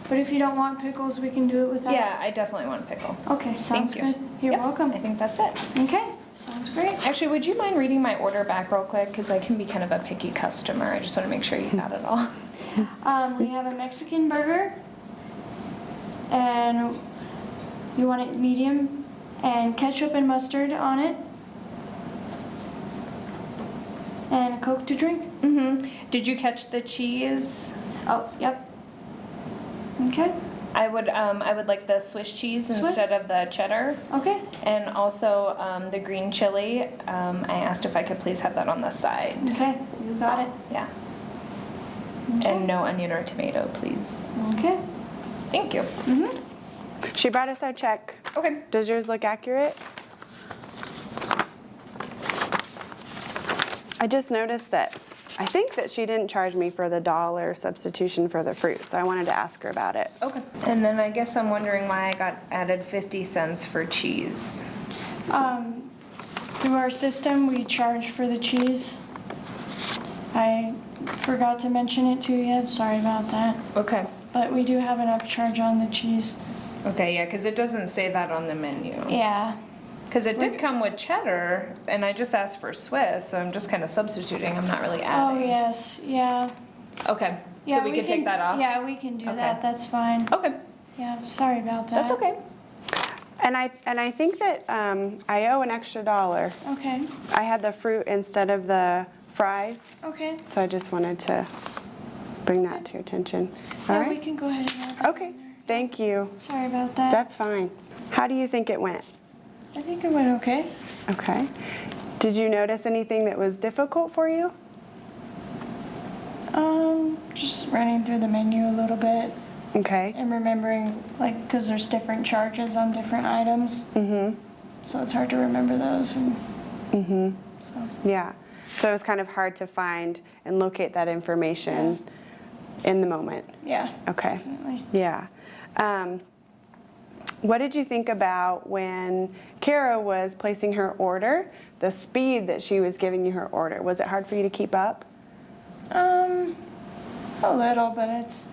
But if you don't want pickles, we can do it without. Yeah, I definitely want a pickle. Okay, sounds you. good. You're Yep, welcome. I think that's it. Okay, sounds great. Actually, would you mind reading my order back real quick? Because I can be kind of a picky customer. I just want to make sure you got it all. We have a Mexican burger, and you want it medium, and ketchup and mustard on it, and a Coke to drink. Did you catch the cheese? Oh, yep. Okay. I would like the Swiss cheese instead of the cheddar. Okay. And also the green chili. I asked if I could please have that on the side. Okay, you got it. Yeah. Okay. And no onion or tomato, please. Okay. Thank you. She brought us our check. Okay. Does yours look accurate? I just noticed that I think that she didn't charge me for the $1 substitution for the fruit, so I wanted to ask her about it. Okay. And then I guess I'm wondering why I got added 50 cents for cheese. Through our system, we charge for the cheese. I forgot to mention it to you. Sorry about that. Okay. But we do have an upcharge on the cheese. Okay, yeah, because it doesn't say that on the menu. Yeah. Because it did come with cheddar, and I just asked for Swiss, so I'm just kind of substituting. I'm not really Oh, adding. yes. Yeah. Okay. Yeah, So we could take that off? Yeah, we can do Okay. that. That's fine. Okay. Yeah, sorry about that. That's okay. And I think that I owe an extra $1. Okay. I had the fruit instead of the fries, Okay. so I just wanted to bring that to your attention. All Yeah, right? we can go ahead and add that Okay, in there. thank you. Sorry about that. That's fine. How do you think it went? I think it went okay. Okay. Did you notice anything that was difficult for you? Just running through the menu a little bit Okay. and remembering, like, because there's different charges on different items. So it's hard to remember those. And so. Yeah. So it's kind of hard to find and locate that information in the moment. Yeah. Okay. Definitely. Yeah. What did you think about when Kara was placing her order, the speed that she was giving you her order? Was it hard for you to keep up? A little, but it's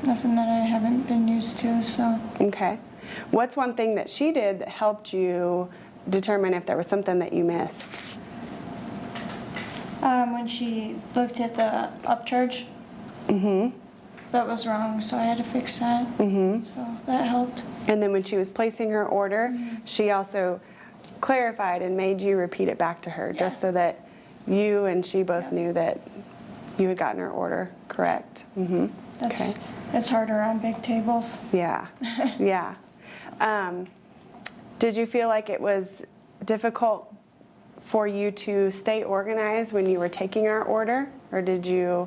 nothing that I haven't been used to, so. Okay. What's one thing that she did that helped you determine if there was something that you missed? When she looked at the upcharge, that was wrong, so I had to fix that. So that helped. And then when she was placing her order, she also clarified and made you repeat it back to her, just so that you and she both knew that you had gotten her order correct. That's harder on big tables. Yeah, yeah. Did you feel like it was difficult for you to stay organized when you were taking our order, or did you?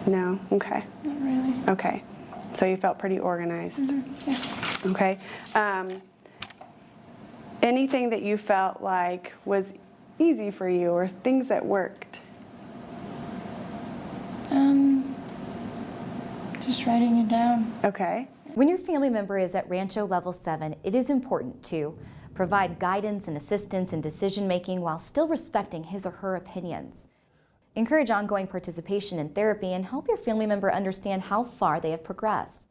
No. Okay. Not really. Okay. So you felt pretty organized. Yeah. Okay. Anything that you felt like was easy for you, or things that worked? Just writing it down. Okay. When your family member is at Rancho Level 7, it is important to provide guidance and assistance in decision making while still respecting his or her opinions. Encourage ongoing participation in therapy and help your family member understand how far they have progressed.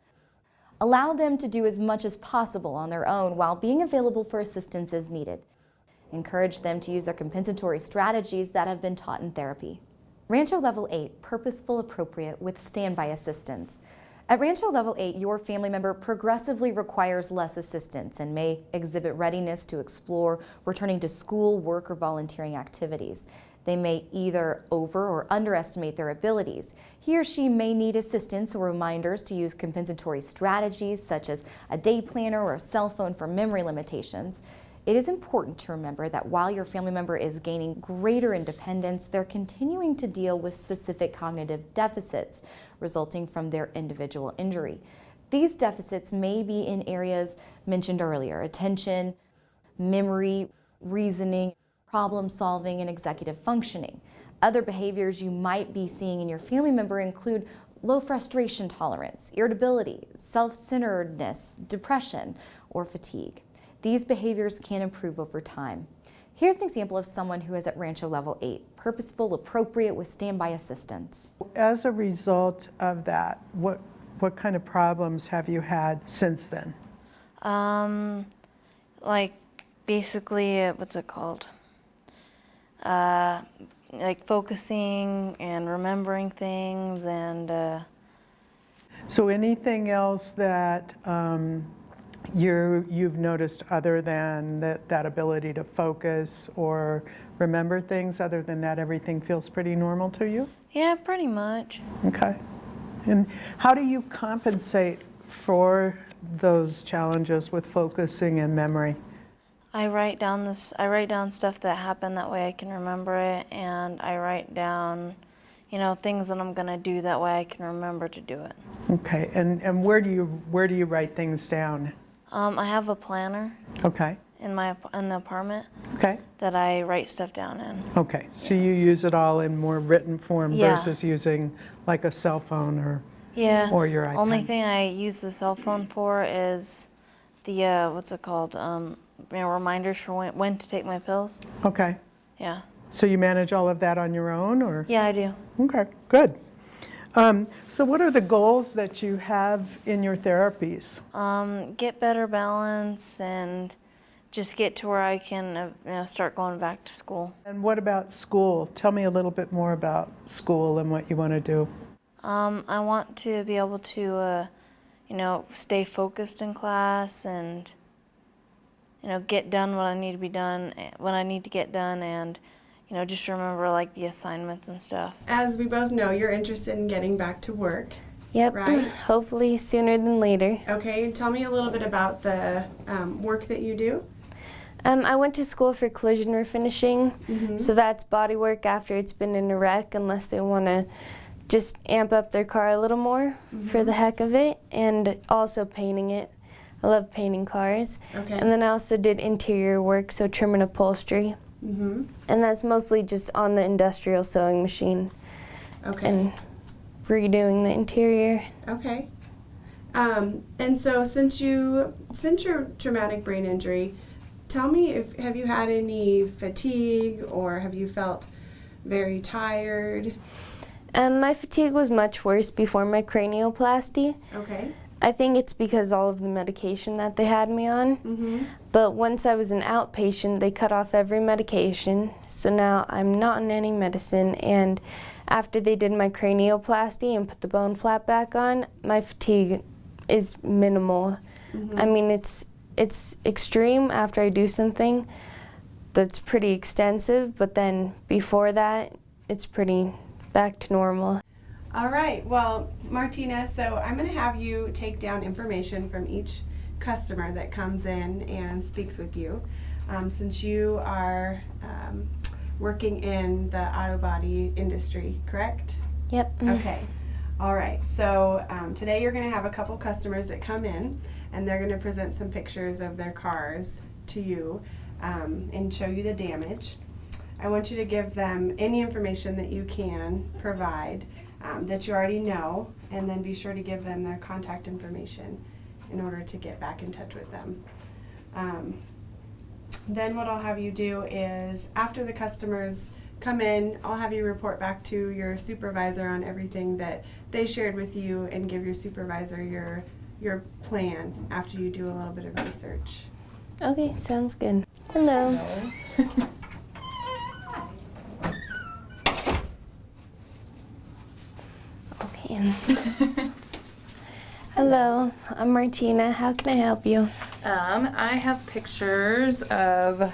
Allow them to do as much as possible on their own while being available for assistance as needed. Encourage them to use their compensatory strategies that have been taught in therapy. Rancho Level 8, Purposeful, Appropriate with Standby Assistance. At Rancho Level 8, your family member progressively requires less assistance and may exhibit readiness to explore returning to school, work, or volunteering activities. They may either over or underestimate their abilities. He or she may need assistance or reminders to use compensatory strategies such as a day planner or a cell phone for memory limitations. It is important to remember that while your family member is gaining greater independence, they're continuing to deal with specific cognitive deficits resulting from their individual injury. These deficits may be in areas mentioned earlier: attention, memory, reasoning, problem solving, and executive functioning. Other behaviors you might be seeing in your family member include low frustration tolerance, irritability, self-centeredness, depression, or fatigue. These behaviors can improve over time. Here's an example of someone who is at Rancho Level 8, Purposeful, Appropriate with Standby Assistance. As a result of that, what kind of problems have you had since then? Like basically, what's it called? Like focusing and remembering things and. So anything else that you've noticed other than that ability to focus or remember things? Other than that, everything feels pretty normal to you? Yeah, pretty much. Okay. And how do you compensate for those challenges with focusing and memory? I write down stuff that happened, that way I can remember it, and I write down, things that I'm gonna do, that way I can remember to do it. Okay. And where do you write things down? I have a planner. Okay. In the apartment. Okay. That I write stuff down in. Okay. So you use it all in more written form versus using like a cell phone or your iPad. Only thing I use the cell phone for is the what's it called? Reminders for when to take my pills. Okay. Yeah. So you manage all of that on your own, or? Yeah, I do. Okay. Good. So what are the goals that you have in your therapies? Get better balance and just get to where I can start going back to school. And what about school? Tell me a little bit more about school and what you want to do. I want to be able to, stay focused in class and, get done what I need to be done, when I need to get done, and just remember like the assignments and stuff. As we both know, you're interested in getting back to work. Yep, right? Hopefully sooner than later. Okay, tell me a little bit about the work that you do. I went to school for collision refinishing, so that's body work after it's been in a wreck, unless they want to just amp up their car a little more for the heck of it, and also painting it. I love painting cars. Okay. And then I also did interior work, so trim and upholstery. And that's mostly just on the industrial sewing machine. Okay. And redoing the interior. Okay. And so since your traumatic brain injury, tell me, have you had any fatigue or have you felt very tired? My fatigue was much worse before my cranioplasty. Okay. I think it's because all of the medication that they had me on. But once I was an outpatient, they cut off every medication. So now I'm not on any medicine. And after they did my cranioplasty and put the bone flap back on, my fatigue is minimal. I mean, it's extreme after I do something that's pretty extensive, but then before that, it's pretty back to normal. All right, well, Martina, so I'm going to have you take down information from each customer that comes in and speaks with you. Since you are working in the auto body industry, correct? Yep. Okay. All right, so today you're going to have a couple customers that come in and they're going to present some pictures of their cars to you and show you the damage. I want you to give them any information that you can provide that you already know, and then be sure to give them their contact information in order to get back in touch with them. Then what I'll have you do is, after the customers come in, I'll have you report back to your supervisor on everything that they shared with you and give your supervisor your plan after you do a little bit of research. Okay, sounds good. Hello. Okay. Hello, I'm Martina. How can I help you? I have pictures of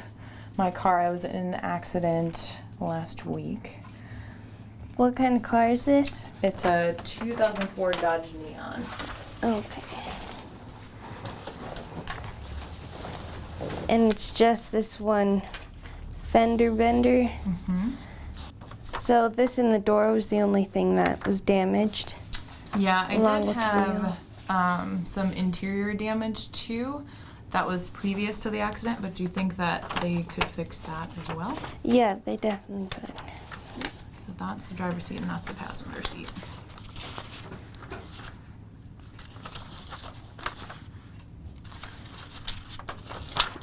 my car. I was in an accident last week. What kind of car is this? It's a 2004 Dodge Neon. Okay. And it's just this one fender bender? So this in the door was the only thing that was damaged? Yeah, I along did with the wheel. have some interior damage too. That was previous to the accident, but do you think that they could fix that as well? Yeah, they definitely could. So that's the driver's seat and that's the passenger seat.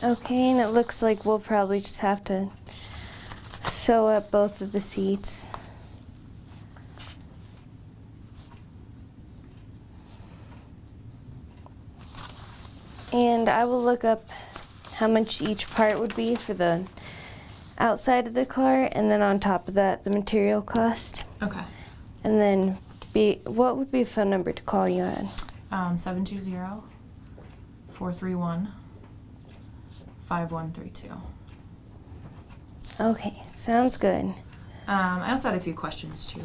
Okay, and it looks like we'll probably just have to sew up both of the seats. And I will look up how much each part would be for the outside of the car, and then on top of that, the material cost. Okay. And then what would be a phone number to call you at? 720-431-5132. Okay, sounds good. I also had a few questions too.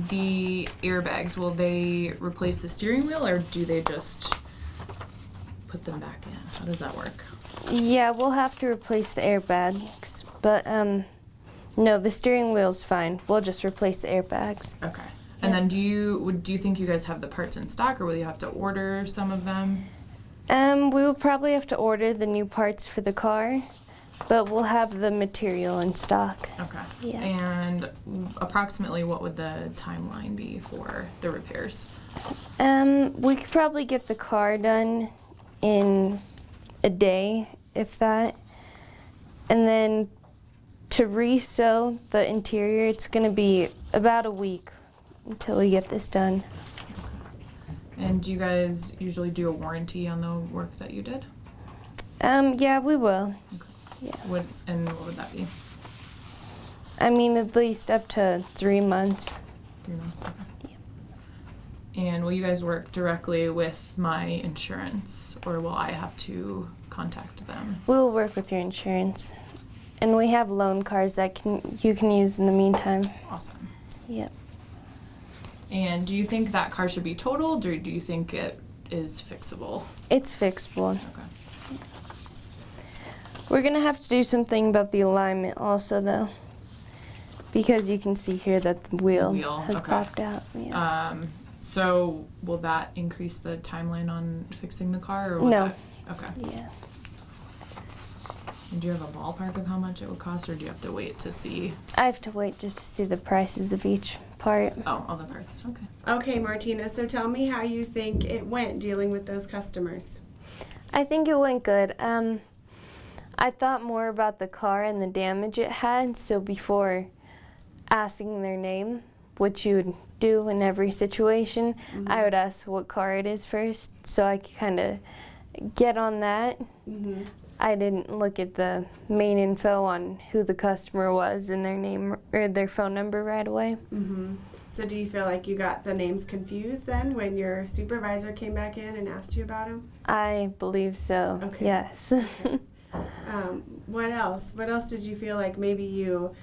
The airbags, will they replace the steering wheel or do they just put them back in? How does that work? Yeah, we'll have to replace the airbags, but no, the steering wheel's fine. We'll just replace the airbags. Okay. And then do you think you guys have the parts in stock or will you have to order some of them? We will probably have to order the new parts for the car, but we'll have the material in stock. Okay. Yeah. And approximately what would the timeline be for the repairs? We could probably get the car done in a day, if that. And then to re-sew the interior, it's going to be about a week until we get this done. And do you guys usually do a warranty on the work that you did? Yeah, we will. Okay. Yeah. What would that be? I mean, at least up to 3 months. 3 months, okay. And will you guys work directly with my insurance, or will I have to contact them? We'll work with your insurance. And we have loan cards that you can use in the meantime. Awesome. Yep. And do you think that car should be totaled, or do you think it is fixable? It's fixable. Okay. We're gonna have to do something about the alignment also, though, because you can see here that the wheel has okay. popped out. Yeah. So will that increase the timeline on fixing the car, or will No. that? Okay. Yeah. And do you have a ballpark of how much it would cost, or do you have to wait to see? I have to wait just to see the prices of each part. Oh, all the parts. Okay. Okay, Martina, so tell me how you think it went dealing with those customers. I think it went good. I thought more about the car and the damage it had, so before asking their name, which you would do in every situation, I would ask what car it is first, so I could kind of get on that. I didn't look at the main info on who the customer was and their name or their phone number right away. So do you feel like you got the names confused then when your supervisor came back in and asked you about them? I believe so, Okay. yes. Okay. What else? What else did you feel like maybe you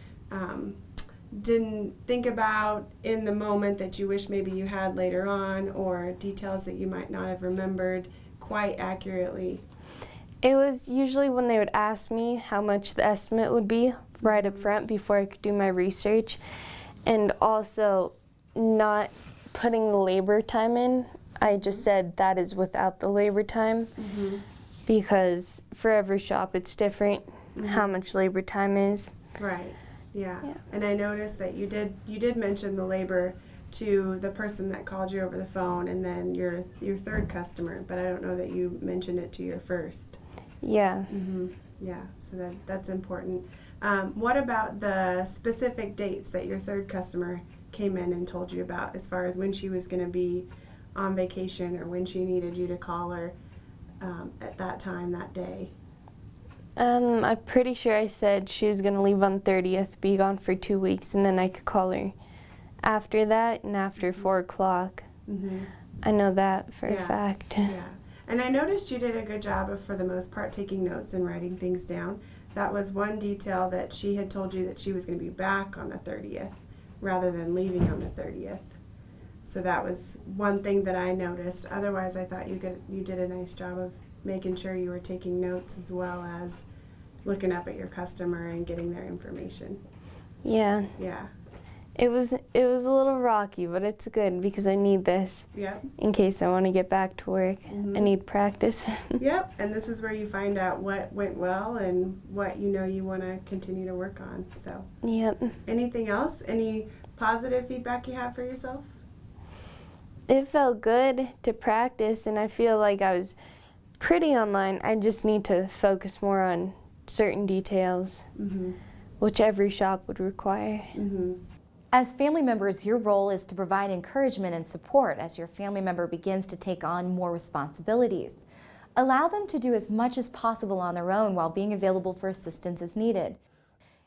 didn't think about in the moment that you wish maybe you had later on, or details that you might not have remembered quite accurately? It was usually when they would ask me how much the estimate would be right up front before I could do my research, and also not putting the labor time in. I just said that is without the labor time, because for every shop it's different how much labor time is. Right. Yeah. And I noticed that you did mention the labor to the person that called you over the phone, and then your third customer, but I don't know that you mentioned it to your first. Yeah. Yeah, so that's important. What about the specific dates that your third customer came in and told you about, as far as when she was going to be on vacation or when she needed you to call her at that time, that day? I'm pretty sure I said she was going to leave on 30th, be gone for 2 weeks, and then I could call her after that and after 4 o'clock. I know that for a fact. Yeah. And I noticed you did a good job of, for the most part, taking notes and writing things down. That was one detail that she had told you, that she was going to be back on the 30th rather than leaving on the 30th. So that was one thing that I noticed. Otherwise, I thought you did a nice job of making sure you were taking notes as well as looking up at your customer and getting their information. Yeah. Yeah. It was a little rocky, but it's good because I need this in case I want to get back to work. I need practice. Yep, and this is where you find out what went well and what you want to continue to work on. So. Yep. Anything else? Any positive feedback you have for yourself? It felt good to practice, and I feel like I was pretty online. I just need to focus more on certain details, which every shop would require. As family members, your role is to provide encouragement and support as your family member begins to take on more responsibilities. Allow them to do as much as possible on their own while being available for assistance as needed.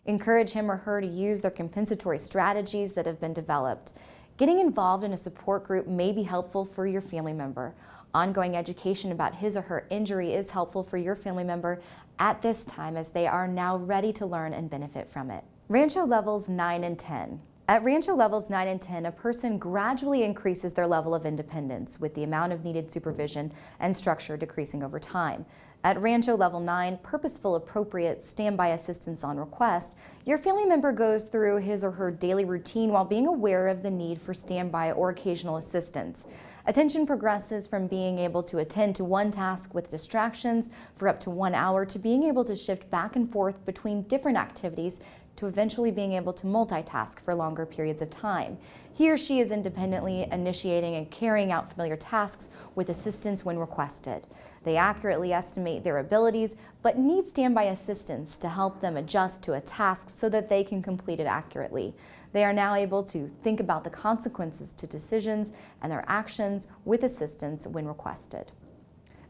Encourage him or her to use their compensatory strategies that have been developed. Getting involved in a support group may be helpful for your family member. Ongoing education about his or her injury is helpful for your family member at this time, as they are now ready to learn and benefit from it. Rancho levels 9 and 10. At Rancho levels 9 and 10, a person gradually increases their level of independence, with the amount of needed supervision and structure decreasing over time. At Rancho level 9, purposeful, appropriate, standby assistance on request, your family member goes through his or her daily routine while being aware of the need for standby or occasional assistance. Attention progresses from being able to attend to one task with distractions for up to 1 hour to being able to shift back and forth between different activities to eventually being able to multitask for longer periods of time. He or she is independently initiating and carrying out familiar tasks with assistance when requested. They accurately estimate their abilities, but need standby assistance to help them adjust to a task so that they can complete it accurately. They are now able to think about the consequences to decisions and their actions with assistance when requested.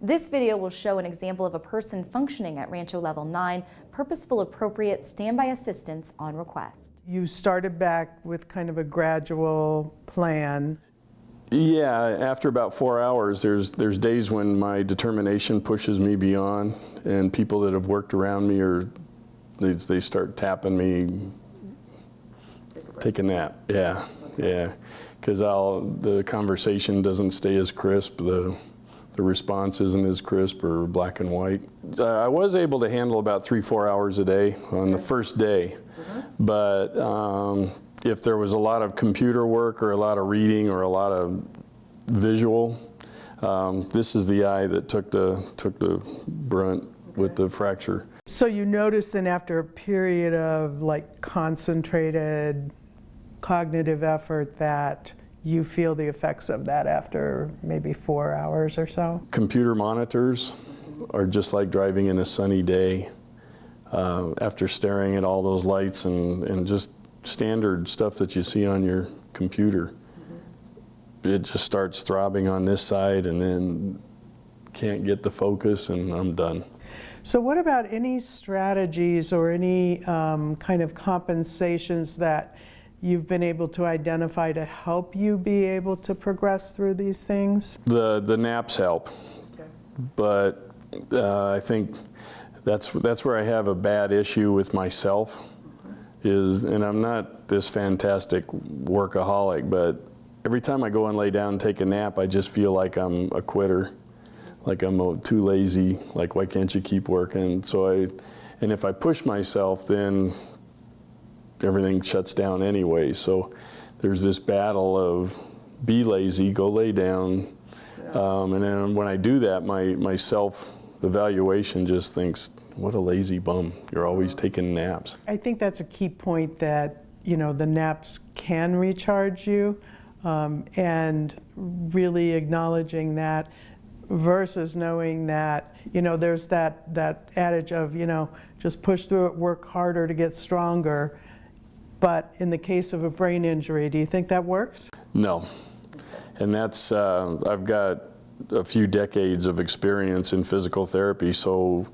This video will show an example of a person functioning at Rancho Level 9, purposeful, appropriate, standby assistance on request. You started back with kind of a gradual plan. Yeah, after about 4 hours, there's days when my determination pushes me beyond, and people that have worked around me they start tapping me, take a nap. Yeah, because the conversation doesn't stay as crisp. The response isn't as crisp or black and white. I was able to handle about 3-4 hours a day on the first day, but if there was a lot of computer work or a lot of reading or a lot of visual, this is the eye that took the brunt with the fracture. So you notice then after a period of like concentrated cognitive effort that you feel the effects of that after maybe 4 hours or so? Computer monitors are just like driving in a sunny day. After staring at all those lights and just standard stuff that you see on your computer, it just starts throbbing on this side and then can't get the focus and I'm done. So what about any strategies or any kind of compensations that you've been able to identify to help you be able to progress through these things? The naps help, but I think that's where I have a bad issue with myself and I'm not this fantastic workaholic, but every time I go and lay down and take a nap, I just feel like I'm a quitter, like I'm too lazy, like why can't you keep working? And if I push myself, then everything shuts down anyway. So there's this battle of be lazy, go lay down, and then when I do that, my self-evaluation just thinks, what a lazy bum, you're always taking naps. I think that's a key point, that the naps can recharge you, and really acknowledging that versus knowing that, there's that adage of, just push through it, work harder to get stronger. But in the case of a brain injury, do you think that works? No. And that's, I've got a few decades of experience in physical therapy, so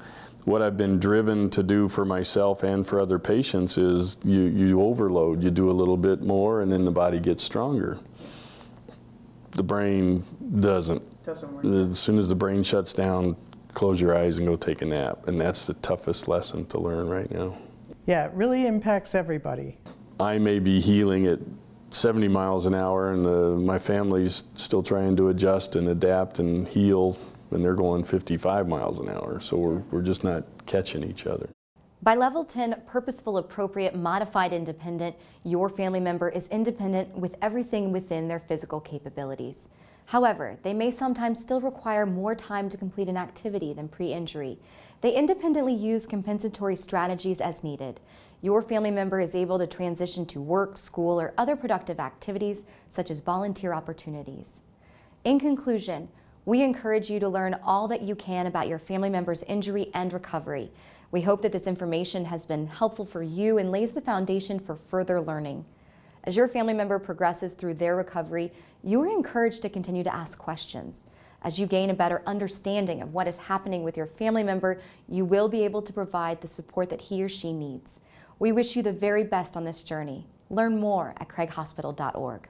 what I've been driven to do for myself and for other patients is you overload, you do a little bit more and then the body gets stronger. The brain doesn't. Doesn't work. As soon as the brain shuts down, close your eyes and go take a nap. And that's the toughest lesson to learn right now. Yeah, it really impacts everybody. I may be healing at 70 miles an hour and my family's still trying to adjust and adapt and heal, and they're going 55 miles an hour. So we're just not catching each other. By level 10, purposeful, appropriate, modified, independent, your family member is independent with everything within their physical capabilities. However, they may sometimes still require more time to complete an activity than pre-injury. They independently use compensatory strategies as needed. Your family member is able to transition to work, school, or other productive activities, such as volunteer opportunities. In conclusion, we encourage you to learn all that you can about your family member's injury and recovery. We hope that this information has been helpful for you and lays the foundation for further learning. As your family member progresses through their recovery, you are encouraged to continue to ask questions. As you gain a better understanding of what is happening with your family member, you will be able to provide the support that he or she needs. We wish you the very best on this journey. Learn more at craighospital.org.